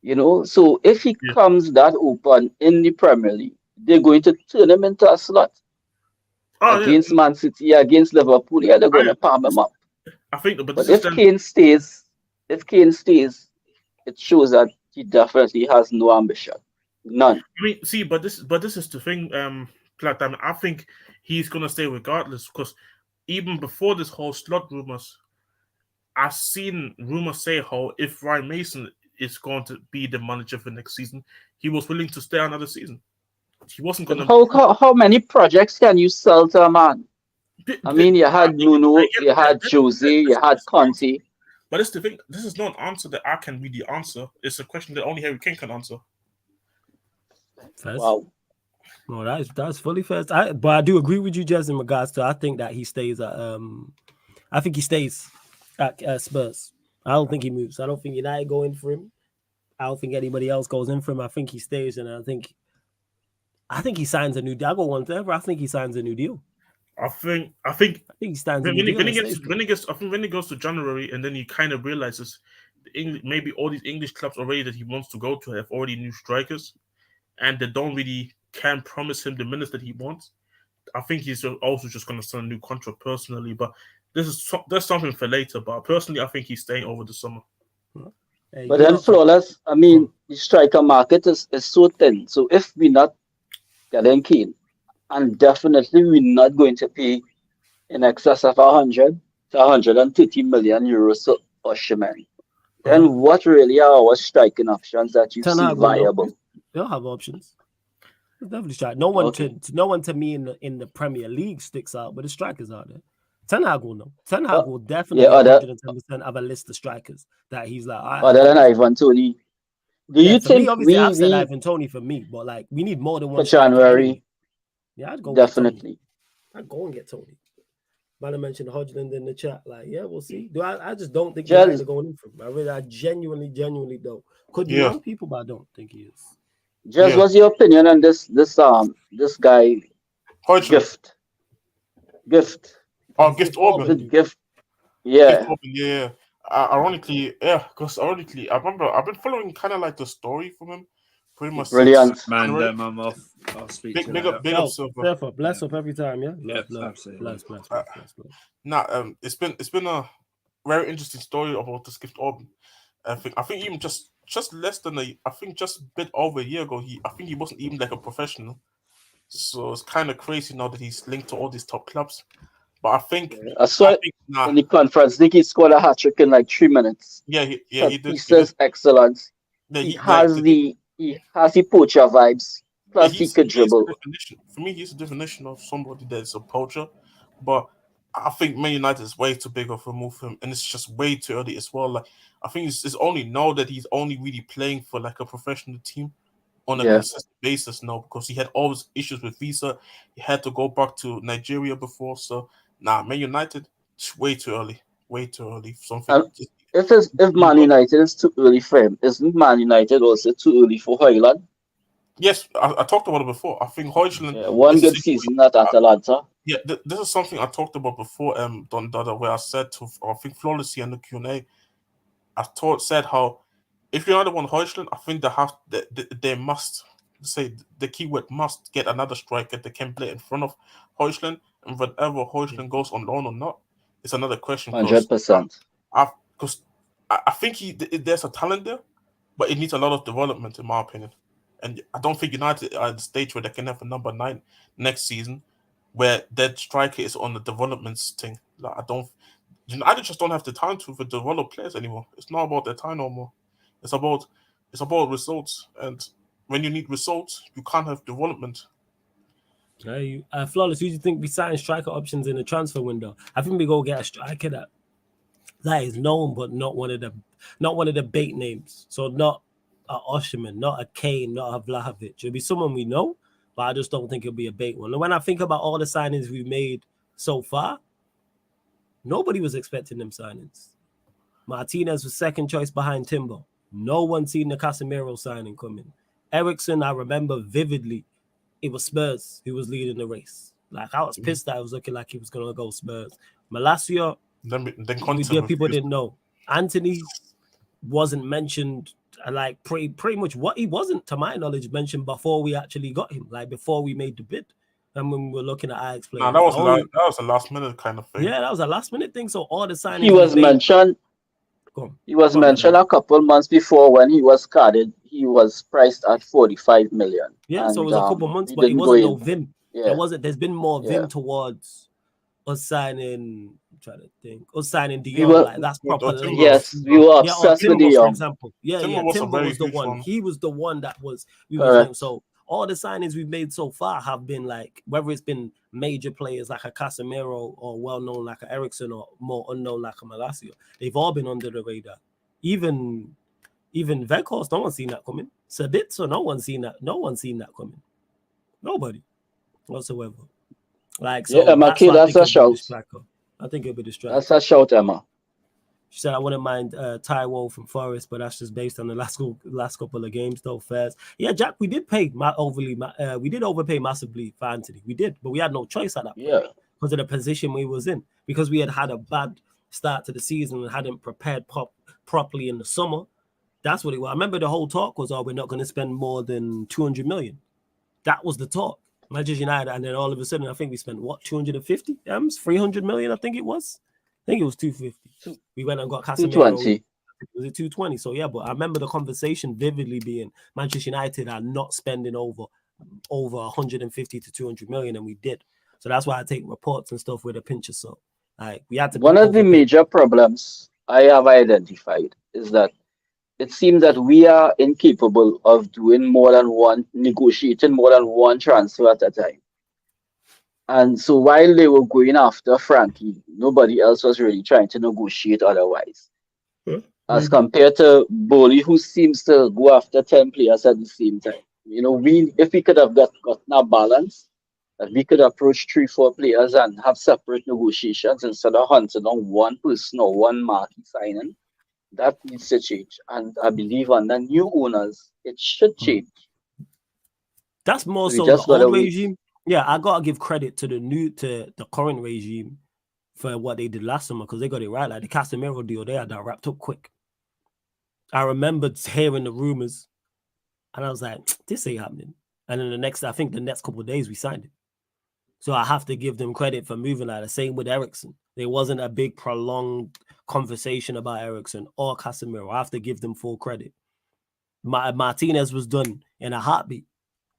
Speaker 3: You know, so if he comes that open in the Premier League, they're going to turn him into a slot. Against Man City, against Liverpool, yeah, they're going to palm him up.
Speaker 5: I think,
Speaker 3: but if Kane stays, it shows that he definitely has no ambition, none.
Speaker 5: I mean, see, but this is the thing, Platinum. I think he's gonna stay regardless because even before this whole slot rumors, I've seen rumors say how if Ryan Mason is going to be the manager for next season, he was willing to stay another season. He wasn't going
Speaker 3: to. How many projects can you sell to a man? I mean, you had Nuno, you had Jose, you had Conte.
Speaker 5: But it's the thing. This is not an answer that I can really answer. It's a question that only Harry Kane can answer.
Speaker 3: Wow.
Speaker 1: No, that's fully fair. But I do agree with you, Jez, in regards to I think that he stays at Spurs. I don't think he moves. I don't think United go in for him. I don't think anybody else goes in for him. I think he stays, and I think he signs a new deal. I go one further. I think he signs a new deal.
Speaker 5: I think
Speaker 1: he signs
Speaker 5: when he goes to January, and then he kind of realizes maybe all these English clubs already that he wants to go to have already new strikers, and they don't really can promise him the minutes that he wants. I think he's also just going to sign a new contract personally, but that's something for later. But personally, I think he's staying over the summer.
Speaker 3: But then Flawless, I mean, the striker market is so thin. So if we're not getting Kane, and definitely we're not going to pay in excess of 100 to 130 million euros to Osimhen, then what really are our striking options that you see viable?
Speaker 1: They'll have options. Definitely try. No one to me in the Premier League sticks out, but the strikers out there. Ten Hag will know. Ten Hag will definitely 110% have a list of strikers that he's like.
Speaker 3: Other than Ivan Toney, do you think
Speaker 1: obviously I've said Ivan Toney for me, but like we need more than one
Speaker 3: for January?
Speaker 1: Yeah, I'd go
Speaker 3: definitely.
Speaker 1: I'd go and get Toney. Man, I mentioned Hodgland in the chat. Like, yeah, we'll see. I just don't think he's going in for him. I genuinely don't. Could be wrong people, but I don't think he is.
Speaker 3: Just what's your opinion on this guy?
Speaker 5: Gift. Oh, Gift Orban.
Speaker 3: Gift. Yeah.
Speaker 5: Yeah. Ironically, I remember I've been following kind of like the story from him. Pretty much.
Speaker 3: Brilliant.
Speaker 6: Man, I'm off. I'll speak to you.
Speaker 5: Big up, Silver.
Speaker 1: Bless up every time, yeah.
Speaker 6: Absolutely.
Speaker 1: Bless.
Speaker 5: It's been a very interesting story about this Gift Orban. I think even just less than just a bit over a year ago, he wasn't even like a professional. So it's kind of crazy now that he's linked to all these top clubs. But I think
Speaker 3: in the conference, I think he scored a hat trick in like 3 minutes.
Speaker 5: Yeah, he did.
Speaker 3: He says excellence. Yeah, he has the poacher vibes. Plus, he could dribble.
Speaker 5: For me, he's a definition of somebody that's a poacher. But I think Man United is way too big of a move for him, and it's just way too early as well. Like I think it's only now that he's only really playing for like a professional team on a consistent basis now, because he had all his issues with visa. He had to go back to Nigeria before. So Man United, it's way too early. Way too early. Something.
Speaker 3: And if Man United is too early for him, isn't Man United also too early for Højlund?
Speaker 5: Yes, I talked about it before. I think Højlund.
Speaker 3: One good season at Atalanta.
Speaker 5: Yeah, this is something I talked about before, Don Dada, where I said to I think Flawlessly in the Q&A, said how if United want Højlund, I think they must say the keyword must get another striker that can play in front of Højlund, and whatever Højlund goes on loan or not, it's another question.
Speaker 3: 100%.
Speaker 5: Because I think there's a talent there, but it needs a lot of development, in my opinion. And I don't think United are at the stage where they can have a number 9 next season, where that striker is on the development thing. Like I just don't have the time to develop players anymore. It's not about their time no more. It's about results, and when you need results, you can't have development.
Speaker 1: Flawless, who do you think we sign striker options in the transfer window? I think we go get a striker that is known, but not one of the bait names. So not a Osherman, not a Kane, not a Vlahovic. It'll be someone we know, but I just don't think it'll be a bait one. And when I think about all the signings we've made so far, nobody was expecting them signings. Martinez was second choice behind Timber. No one seen the Casemiro signing coming. Eriksen, I remember vividly, it was Spurs who was leading the race. Like I was pissed that it was looking like he was going to go Spurs. Malacia, people didn't know. Anthony wasn't mentioned. Like pretty much what he wasn't, to my knowledge, mentioned before we actually got him, like before we made the bid. And when we were looking at Ajax players.
Speaker 5: No, that was a last minute kind of thing.
Speaker 1: Yeah, that was a last minute thing. So all the signings
Speaker 3: he was mentioned. He was mentioned a couple months before when he was carded. He was priced at 45 million.
Speaker 1: Yeah, so it was a couple months, but it wasn't no Vim. Yeah. There's been more Vim towards us signing. I'm trying to think. Us signing De Jong, like that's proper.
Speaker 3: Yes, we were obsessed with De Jong.
Speaker 1: For example. Timber was the one. He was the one that was. So all the signings we've made so far have been like, whether it's been major players like a Casemiro or well-known like a Eriksen or more unknown like a Malacia, they've all been under the radar. Even Weghorst, no one's seen that coming. Sabitzer, no one's seen that coming. Nobody whatsoever. Like, so
Speaker 3: Emma, that's a shout.
Speaker 1: I think it'll be distracting.
Speaker 3: That's a shout, Emma.
Speaker 1: She said, I wouldn't mind Taiwo from Forest, but that's just based on the last couple of games, though. Fairs. Yeah, Jack, we did overpay massively for Anthony. We did, but we had no choice at that point because of the position we was in. Because we had a bad start to the season and hadn't prepared properly in the summer. That's what it was. I remember the whole talk was, we're not going to spend more than 200 million. That was the talk. Manchester United, and then all of a sudden, I think we spent 250 M's, 300 million. I think it was 250. We went and got Casemiro.
Speaker 3: 220.
Speaker 1: Was it 220? So yeah, but I remember the conversation vividly being Manchester United are not spending over 150 to 200 million, and we did. So that's why I take reports and stuff with a pinch of salt. Like we had to.
Speaker 3: One of the major problems I have identified is that it seems that we are incapable of negotiating more than one transfer at a time. And so while they were going after Frankie, nobody else was really trying to negotiate otherwise. As compared to Bowley, who seems to go after 10 players at the same time. If we could have gotten a balance, that we could approach 3-4 players and have separate negotiations instead of hunting on one person or one marquee signing. That needs to change, and I believe under new owners, it should change.
Speaker 1: That's more so the old regime. Yeah, I gotta give credit to the current regime for what they did last summer because they got it right. Like the Casemiro deal, they had that wrapped up quick. I remember hearing the rumors, and I was like, "This ain't happening." And then the next couple of days, we signed it. So I have to give them credit for moving like the same with Eriksen. There wasn't a big prolonged conversation about Eriksen or Casemiro. I have to give them full credit. Martinez was done in a heartbeat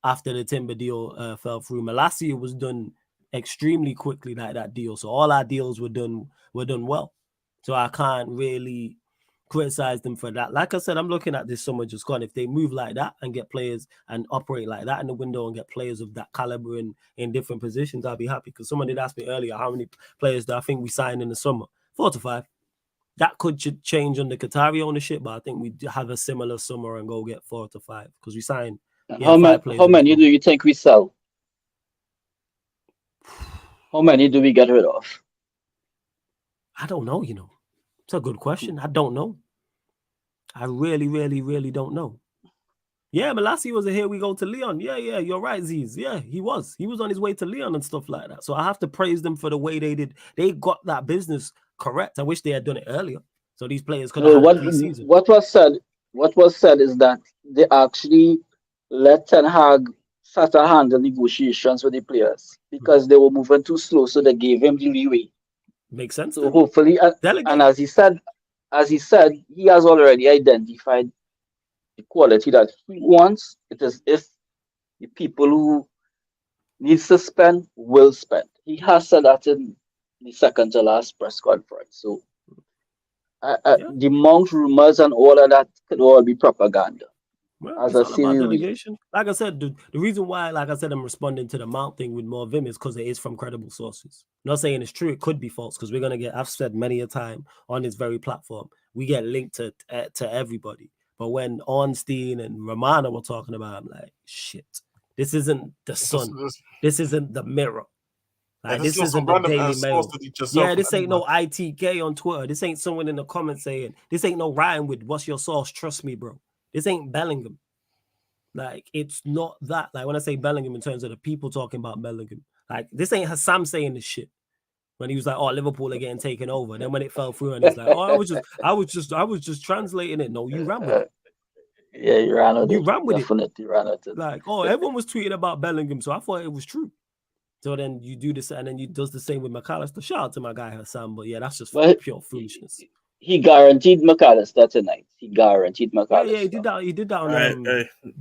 Speaker 1: after the Timber deal fell through. Malacia was done extremely quickly, like that deal. So all our deals were done well. So I can't really criticize them for that. Like I said, I'm looking at this summer just gone. If they move like that and get players and operate like that in the window and get players of that caliber in different positions, I'll be happy. Because someone did ask me earlier how many players do I think we sign in the summer? 4 to 5. That could change under Qatari ownership, but I think we have a similar summer and go get 4 to 5 because we signed.
Speaker 3: How many do you think we sell? How many do we get rid of?
Speaker 1: I don't know, It's a good question. I don't know. I really, really, really don't know. Yeah, Malassi was a here we go to Leon. Yeah, you're right, Ziz. Yeah, he was. He was on his way to Leon and stuff like that. So I have to praise them for the way they did. They got that business correct. I wish they had done it earlier. So these players could have had a pre-season.
Speaker 3: What was said is that they actually let Ten Hag start to handle negotiations with the players because they were moving too slow. So they gave him the leeway.
Speaker 1: Makes sense.
Speaker 3: So hopefully, and as he said, he has already identified the quality that he wants. It is if the people who needs to spend will spend. He has said that in the second to last press conference. So the Mount rumors and all of that could all be propaganda.
Speaker 1: Well, it's all about delegation. Like I said, the reason why, like I said, I'm responding to the Mount thing with more vim is because it is from credible sources. I'm not saying it's true. It could be false because we're going to get, I've said many a time on this very platform, we get linked to everybody. But when Ornstein and Romana were talking about, I'm like, shit, this isn't the Sun. This isn't the Mirror. Like, this isn't the Daily Mail. Yeah, this ain't no ITK on Twitter. This ain't someone in the comments saying, this ain't no Ryan with what's your source? Trust me, bro. This ain't Bellingham. Like, it's not that. Like, when I say Bellingham in terms of the people talking about Bellingham, like, this ain't Hassam saying this shit. When he was like, oh, Liverpool are getting taken over. Then when it fell through and he's like, oh, I was just translating it. No, you ran with it.
Speaker 3: Yeah, you ran with it.
Speaker 1: You ran with it.
Speaker 3: Definitely ran with it.
Speaker 1: Like, oh, everyone was tweeting about Bellingham, so I thought it was true. So then you do this, and then you does the same with McAllister. Shout out to my guy Hassam, but yeah, that's just pure foolishness.
Speaker 3: He guaranteed McAllister tonight. He guaranteed McAllister.
Speaker 1: Yeah, he did that. He did that on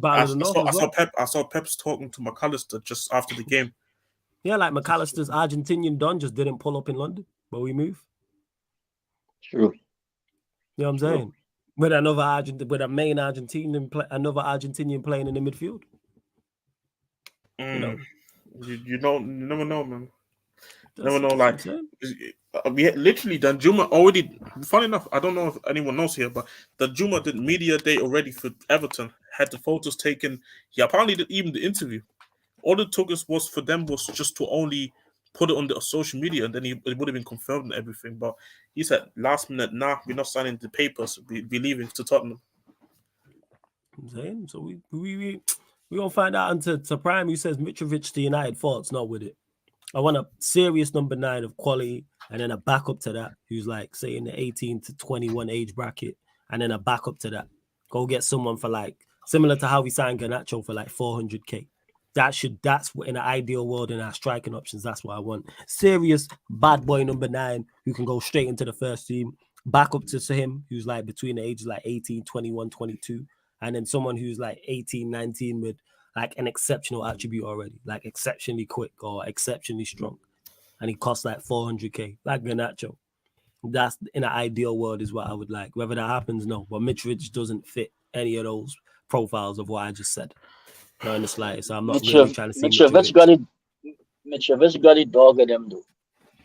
Speaker 5: I saw Pep's talking to McAllister just after the game.
Speaker 1: Yeah, like McAllister's Argentinian don just didn't pull up in London, but we move.
Speaker 3: True.
Speaker 1: You know what I'm saying? With a main another Argentinian playing in the midfield.
Speaker 5: You never know, man. Never know. Like, we literally Danjuma already. Funny enough, I don't know if anyone knows here, but Danjuma did media day already for Everton. Had the photos taken. He apparently did even the interview. All it took us was just to only put it on the social media, and then it would have been confirmed and everything. But he said last minute, nah, we're not signing the papers. We're leaving to Tottenham.
Speaker 1: I'm saying, so we gonna find out until Prime who says Mitrovic to United thoughts not with it. I want a serious number 9 of quality, and then a backup to that who's like say in the 18 to 21 age bracket, and then a backup to that. Go get someone for like similar to how we signed Garnacho for like 400k. That's what in an ideal world in our striking options. That's what I want. Serious bad boy number 9 who can go straight into the first team. Back up to him who's like between the ages like 18, 21, 22. And then someone who's like 18, 19 with like an exceptional attribute already. Like exceptionally quick or exceptionally strong. And he costs like 400k. Like Garnacho. That's in an ideal world is what I would like. Whether that happens, no. But Mitrovic doesn't fit any of those profiles of what I just said. Not in the slightest. So I'm not really trying to see
Speaker 3: Mitrovic got it dog in him though.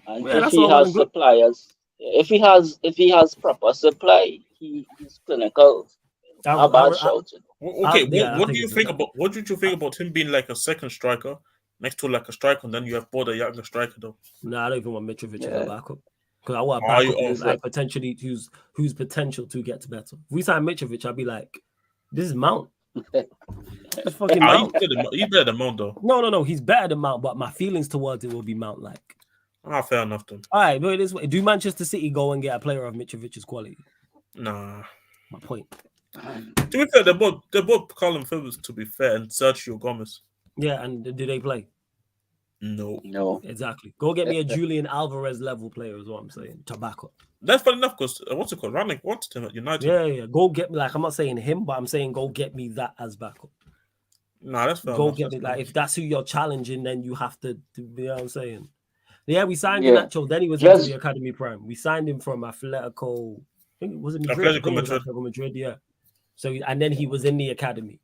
Speaker 3: And yeah, if he has suppliers, if he has proper supply, he's clinical.
Speaker 5: What did you think about him being like a second striker next to like a striker, and then you have Boda younger striker though?
Speaker 1: No, I don't even want Mitrovic as a backup. Because I want a backup who's like potentially who's potential to get better. If we sign Mitrovic, I'd be like, this is Mount. It's fucking Mount.
Speaker 5: He's better than Mount though.
Speaker 1: No, he's better than Mount, but my feelings towards it will be Mount like.
Speaker 5: Fair enough then.
Speaker 1: All right, but this way, do Manchester City go and get a player of Mitrovic's quality?
Speaker 5: Nah.
Speaker 1: My point.
Speaker 5: To be fair, they're both Colin Phillips, to be fair, and Sergio Gomez.
Speaker 1: Yeah, and do they play?
Speaker 3: No.
Speaker 1: Exactly. Go get me a Julian Alvarez level player is what I'm saying. Tobacco.
Speaker 5: That's funny enough because what's it called? Rannick wanted him at United.
Speaker 1: Yeah. Go get me, like, I'm not saying him, but I'm saying go get me that as backup.
Speaker 5: Nah, that's fair.
Speaker 1: Go get me, like, if that's who you're challenging, then you have to, you know what I'm saying? Yeah, we signed Nacho, then he was into the Academy Prime. We signed him from Atletico think it was in
Speaker 5: Atletico
Speaker 1: Madrid. I think it was
Speaker 5: Madrid.
Speaker 1: Atletico Madrid, yeah. So and then he was in the academy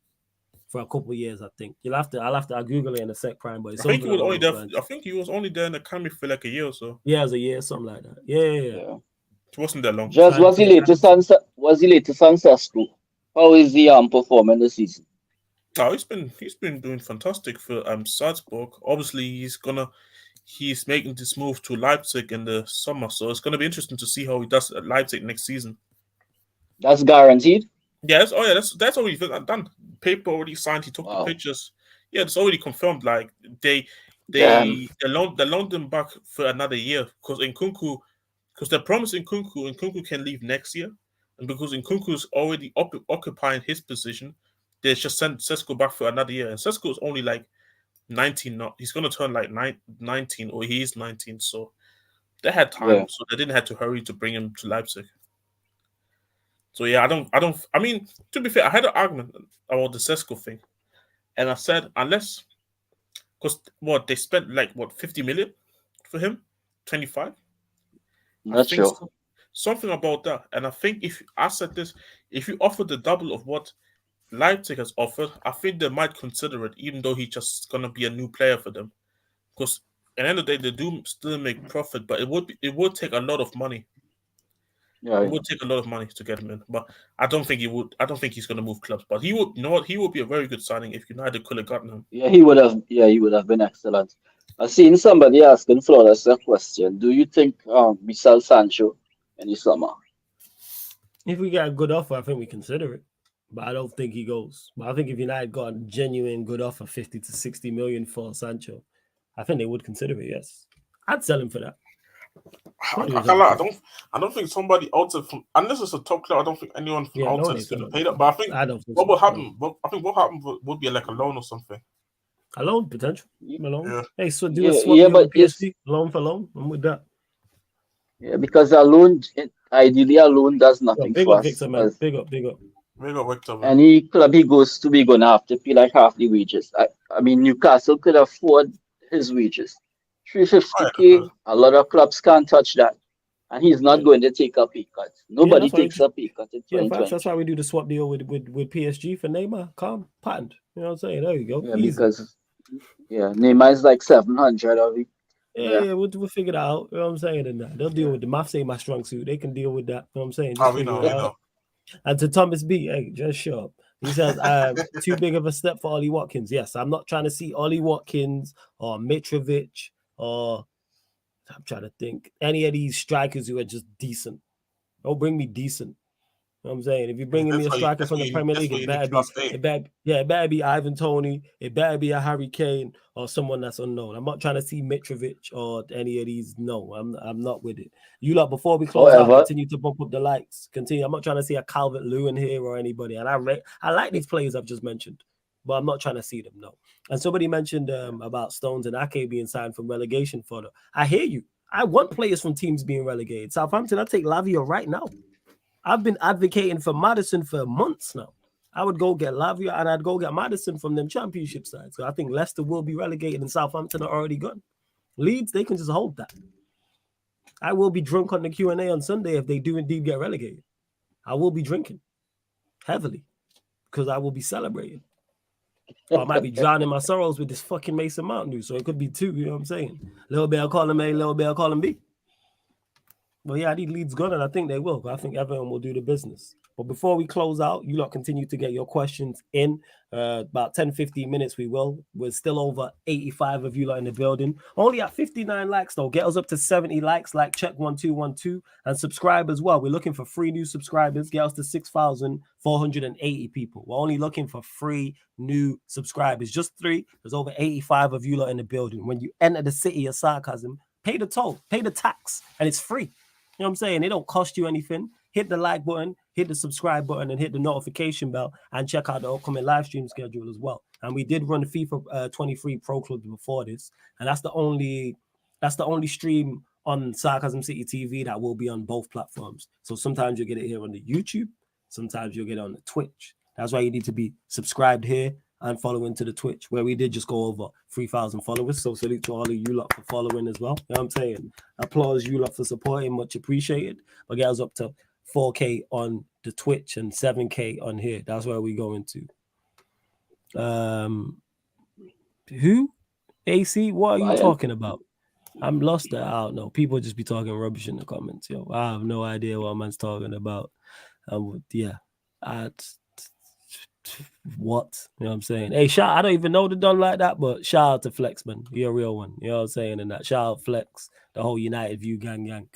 Speaker 1: for a couple of years, I think. I'll Google it in a sec, Prime, but it's
Speaker 5: I think he was only there.
Speaker 1: lines.
Speaker 5: I think he was only there in the academy for like a year or so.
Speaker 1: Yeah, it was a year, something like that. Yeah.
Speaker 5: It wasn't that long.
Speaker 3: Just was he latest on Cesco? How is he performing this season?
Speaker 5: Oh, he's been doing fantastic for Salzburg. Obviously, he's making this move to Leipzig in the summer, so it's gonna be interesting to see how he does at Leipzig next season.
Speaker 3: That's guaranteed.
Speaker 5: Yes, that's already done. Paper already signed. He took the pictures. Yeah, it's already confirmed. Like they loaned him back for another year because they're promising Nkunku can leave next year, and because Nkunku's already occupying his position, they just sent Cesco back for another year. And Cesco is only like 19 now. He's gonna turn like 19, or he is 19. So they had time, so they didn't have to hurry to bring him to Leipzig. So yeah, I mean, to be fair, I had an argument about the Cesco thing, and I said because they spent 50 million for him, 25.
Speaker 3: Not sure.
Speaker 5: Something about that, and I think if you offer the double of what Leipzig has offered, I think they might consider it, even though he's just gonna be a new player for them. Because at the end of the day, they do still make profit, but it would take a lot of money.
Speaker 3: Yeah,
Speaker 5: it would take a lot of money to get him in, but I don't think he would. I don't think he's going to move clubs, but he would. You know what? He would be a very good signing if United could have gotten him.
Speaker 3: Yeah, he would have. Yeah, he would have been excellent. I've seen somebody asking Flawless a question. Do you think we sell Sancho in the summer?
Speaker 1: If we get a good offer, I think we consider it. But I don't think he goes. But I think if United got a genuine good offer, 50 to 60 million for Sancho, I think they would consider it. Yes, I'd sell him for that.
Speaker 5: I don't think somebody outside from, unless it's a top club, I don't think anyone from outside is going to pay that. But I think what will happen? I think what happened would be like a loan or something.
Speaker 1: A loan potential. A loan.
Speaker 5: Yeah.
Speaker 1: Hey, so do a swap with PSG, loan for loan. I'm with that.
Speaker 3: Yeah, because a loan, ideally, a loan does nothing for us.
Speaker 1: Victor, man. Big up.
Speaker 5: Big up, Victor, man.
Speaker 3: Any club he goes to, we're gonna have to pay like half the wages. I mean, Newcastle could afford his wages. 350k, a lot of clubs can't touch that. And he's not going to take a pay cut. Nobody takes a pay cut in 2020.
Speaker 1: That's why we do the swap deal with PSG for Neymar. Calm, patent. You know what I'm saying? There you go.
Speaker 3: Yeah, because Neymar is like 700 of it.
Speaker 1: Yeah, we'll figure it out. You know what I'm saying? And they'll deal with the maths ain't my strong suit. They can deal with that. You know what I'm saying?
Speaker 5: We know.
Speaker 1: And to Thomas B, hey, just shut up. He says, too big of a step for Ollie Watkins. Yes, I'm not trying to see Ollie Watkins or Mitrovic or I'm trying to think any of these strikers who are just decent. Don't bring me decent. You know what I'm saying? If you're bringing me a striker from the Premier League, it better be Ivan Toney, it better be a Harry Kane or someone that's unknown. I'm not trying to see Mitrovic or any of these. No, I'm not with it. You lot, before we close out, continue to bump up the likes. Continue. I'm not trying to see a Calvert-Lewin here or anybody. And I like these players I've just mentioned, but I'm not trying to see them, no. And somebody mentioned about Stones and Ake being signed from relegation fodder. I hear you. I want players from teams being relegated. Southampton, I'll take Lavia right now. I've been advocating for Maddison for months now. I would go get Lavia and I'd go get Maddison from them championship sides. So I think Leicester will be relegated and Southampton are already gone. Leeds, they can just hold that. I will be drunk on the Q&A on Sunday if they do indeed get relegated. I will be drinking heavily because I will be celebrating. Or I might be drowning my sorrows with this fucking Mason Mount news. So it could be two, you know what I'm saying? Little bit I'll call him A, little bit I'll call him B. Well, yeah, I need Leeds gone, and I think they will. But I think everyone will do the business. But before we close out, you lot continue to get your questions in. About 10, 15 minutes we will. We're still over 85 of you lot in the building. Only at 59 likes, though. Get us up to 70 likes, like check 1212, and subscribe as well. We're looking for 3 new subscribers. Get us to 6,480 people. We're only looking for 3 new subscribers. Just 3. There's over 85 of you lot in the building. When you enter the city of Sarcasm, pay the toll, pay the tax, and it's free. You know what I'm saying? It don't cost you anything. Hit the like button, hit the subscribe button, and hit the notification bell, and check out the upcoming live stream schedule as well. And we did run the FIFA 23 Pro Club before this, and that's the only stream on Sarcasm City TV that will be on both platforms. So sometimes you'll get it here on the YouTube, sometimes you'll get it on the Twitch. That's why you need to be subscribed here and following to the Twitch, where we did just go over 3,000 followers. So salute to all of you lot for following as well. You know what I'm saying? Applause you lot for supporting, much appreciated. But get us up to 4K on the Twitch and 7K on here. That's where we going to. Who? AC? What are you talking about? I'm lost there. I don't know. People just be talking rubbish in the comments. Yo, I have no idea what man's talking about. Yeah. What? You know what I'm saying? Hey, I don't even know the done like that, but shout out to Flex, man. You're a real one. You know what I'm saying? And that shout out Flex, the whole United View gang.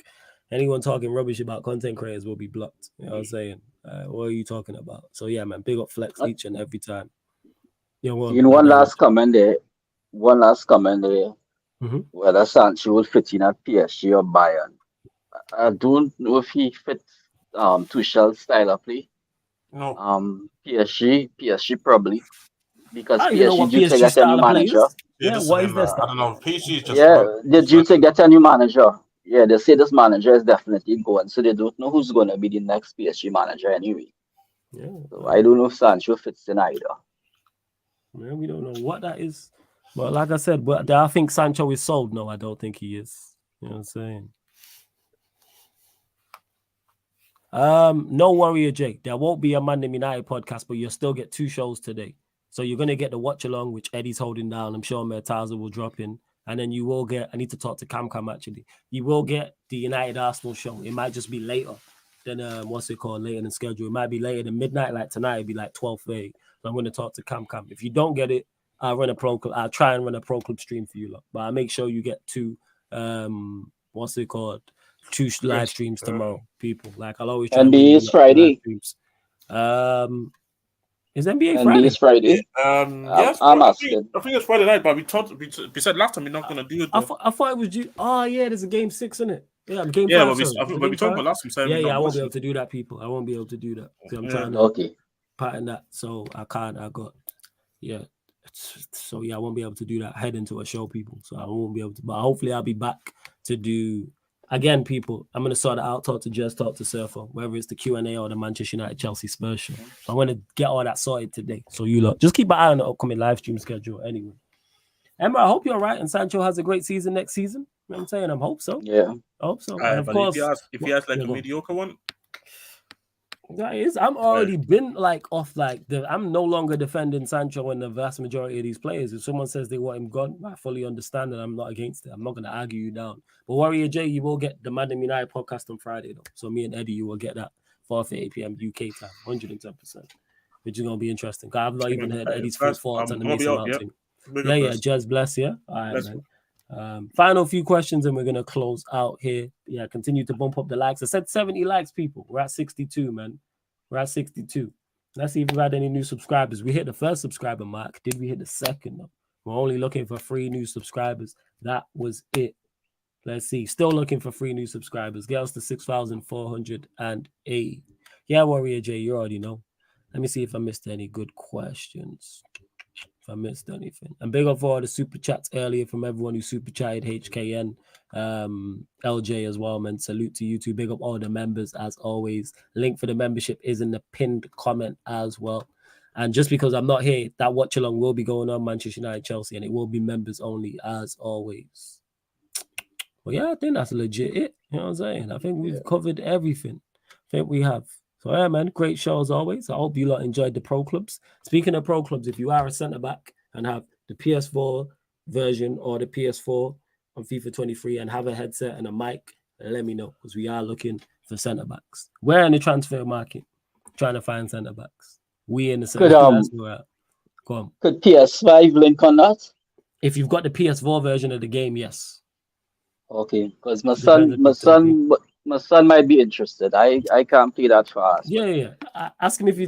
Speaker 1: Anyone talking rubbish about content creators will be blocked. You know what I'm saying? What are you talking about? So yeah, man, big up Flex each and every time. You know,
Speaker 3: one last comment there.
Speaker 1: Mm-hmm.
Speaker 3: Whether Sancho will fit in at PSG or Bayern. I don't know if he fits Tuchel's style of play.
Speaker 5: No.
Speaker 3: PSG probably, because
Speaker 1: I don't even know what
Speaker 3: PSG due to
Speaker 1: PSG
Speaker 3: get a
Speaker 1: style
Speaker 3: new
Speaker 1: of play
Speaker 3: manager.
Speaker 1: is. Yeah, what is this?
Speaker 5: I don't know. PSG is just
Speaker 3: They're due to get a new manager. Yeah, they say this manager is definitely going, so they don't know who's going to be the next PSG manager anyway.
Speaker 1: Yeah,
Speaker 3: so I don't know if Sancho fits in either.
Speaker 1: Man, we don't know what that is. But like I said, but I think Sancho is sold. No, I don't think he is. You know what I'm saying? No Warrior Jake. There won't be a Monday United podcast, but you'll still get 2 shows today. So you're gonna get the watch along, which Eddie's holding down. I'm sure Mertaza will drop in. And then you will get, I need to talk to Cam actually. You will get the United Arsenal show. It might just be later than later than schedule. It might be later than midnight, like tonight, it'd be like 12:30. So I'm gonna talk to Cam. If you don't get it, I'll try and run a pro club stream for you lot. But I'll make sure you get 2 2 live streams tomorrow, people. Like I'll always try.
Speaker 3: NBA is Friday.
Speaker 1: Is NBA Friday?
Speaker 3: NBA is Friday.
Speaker 5: Yes,
Speaker 3: I'm asking.
Speaker 5: I think it's Friday night, but we said last time we're not gonna do it.
Speaker 1: I thought it was due. Oh yeah, there's a game 6 in it. Yeah, game 5.
Speaker 5: But we talked about last time.
Speaker 1: I won't be able to do that, people. I won't be able to do that. I'm trying to pattern that, so I can't. I got So yeah, I won't be able to do that. Head into a show, people. So I won't be able to. But hopefully, I'll be back to do. Again, people, I'm going to sort it out, talk to Jez, talk to Surfer, whether it's the Q&A or the Manchester United Chelsea Spurs show. So I'm going to get all that sorted today. So you lot, just keep an eye on the upcoming live stream schedule anyway. Emma, I hope you're right and Sancho has a great season next season. You know what I'm saying? I hope so.
Speaker 3: Yeah.
Speaker 1: I hope so. And of course,
Speaker 5: if he has like a mediocre one.
Speaker 1: That is, I'm already been like off I'm no longer defending Sancho and the vast majority of these players. If someone says they want him gone, I fully understand and I'm not against it. I'm not going to argue you down. But Warrior J, you will get the Madden United podcast on Friday though. So me and Eddie, you will get that 4:30 p.m. UK time, 110%, which is going to be interesting. I've not even heard Eddie's full thoughts on the Mason Mount thing. Yeah, Jez, bless you. All right, man. Final few questions and we're going to close out here. Yeah, continue to bump up the likes. I said 70 likes, people. We're at 62, man. We're at 62. Let's see if we've had any new subscribers. We hit the first subscriber mark. Did we hit the second? No. We're only looking for 3 new subscribers. That was it. Let's see. Still looking for 3 new subscribers. Get us to 6,408. Yeah, Warrior J, you already know. Let me see if I missed any good questions. If I missed anything. And big up for all the super chats earlier from everyone who super chatted, HKN, LJ as well, man. Salute to you too. Big up all the members as always. Link for the membership is in the pinned comment as well. And just because I'm not here, that watch along will be going on Manchester United Chelsea, and it will be members only as always. Well, yeah, I think that's legit it. You know what I'm saying? I think we've covered everything. I think we have. So yeah, man, great show as always. I hope you lot enjoyed the pro clubs. Speaking of pro clubs, if you are a centre back and have the PS4 version or the PS4 on FIFA 23 and have a headset and a mic, let me know because we are looking for centre backs. We're in the transfer market trying to find centre backs. We in the centre backs. Go on.
Speaker 3: Could PS5 link on that?
Speaker 1: If you've got the PS4 version of the game, yes.
Speaker 3: Okay, because my son might be interested. I can't play that fast.
Speaker 1: Yeah. Ask him if he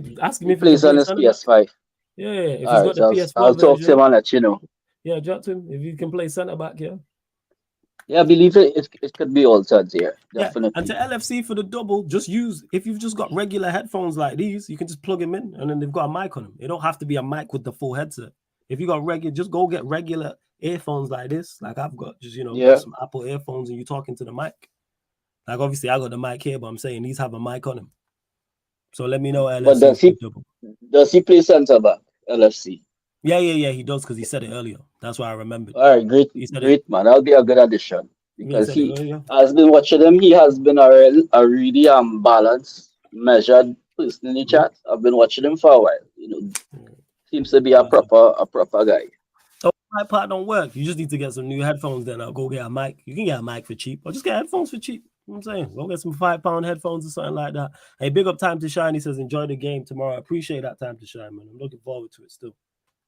Speaker 3: plays on his PS5.
Speaker 1: Yeah. If he's got the PS4
Speaker 3: I'll talk to him and let you know.
Speaker 1: Yeah, drop to him if you can play centre back.
Speaker 3: Yeah, I believe it could be altered here. Definitely.
Speaker 1: And to LFC for the double, just use, if you've just got regular headphones like these, you can just plug them in and then they've got a mic on them. It don't have to be a mic with the full headset. If you got regular, just go get regular earphones like this. Like I've got just, some Apple earphones and you're talking to the mic. Like obviously I got the mic here, but I'm saying these have a mic on them. So let me know LFC.
Speaker 3: But does he play centre back, LFC?
Speaker 1: Yeah, he does because he said it earlier. That's why I remembered.
Speaker 3: All right, great, man. That'll be a good addition. because
Speaker 1: said
Speaker 3: he
Speaker 1: it earlier.
Speaker 3: has been watching him. He has been a really balanced, measured person in the chat. I've been watching him for a while. You know, seems to be a proper guy.
Speaker 1: So my part don't work. You just need to get some new headphones. Then I'll go get a mic. You can get a mic for cheap, or just get headphones for cheap. You know what I'm saying, go get some £5 headphones or something like that. Hey, big up Time to Shine. He says, enjoy the game tomorrow. I appreciate that, Time to Shine, man. I'm looking forward to it still.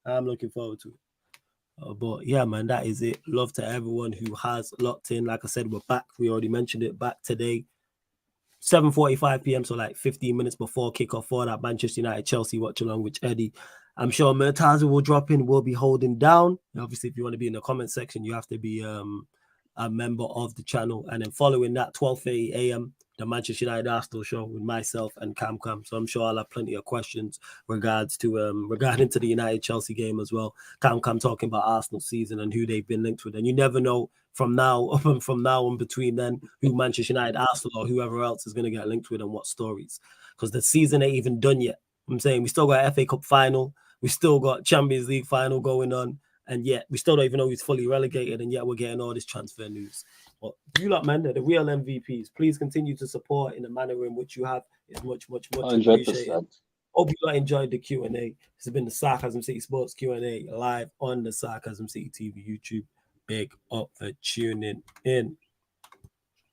Speaker 1: I'm looking forward to it. But yeah, man, that is it. Love to everyone who has locked in. Like I said, we're back. We already mentioned it, back today, 7:45 p.m. So like 15 minutes before kickoff for that Manchester United Chelsea watch along with Eddie. I'm sure Murtaza will drop in. We'll be holding down. Obviously, if you want to be in the comment section, you have to be a member of the channel. And then following that, 12:30 a.m., the Manchester United Arsenal show with myself and Cam. So I'm sure I'll have plenty of questions regarding to the United Chelsea game as well. Cam talking about Arsenal season and who they've been linked with. And you never know from now on between then who Manchester United, Arsenal, or whoever else is going to get linked with and what stories. Because the season ain't even done yet. I'm saying we still got FA Cup final. We still got Champions League final going on. And yet we still don't even know who's fully relegated, and yet we're getting all this transfer news. But you lot, man, they're the real MVPs. Please continue to support in the manner in which you have. It's much appreciated.
Speaker 3: 100%.
Speaker 1: Hope you lot enjoyed the Q&A. This has been the Sarcasm City Sports Q&A live on the Sarcasm City TV YouTube. Big up for tuning in.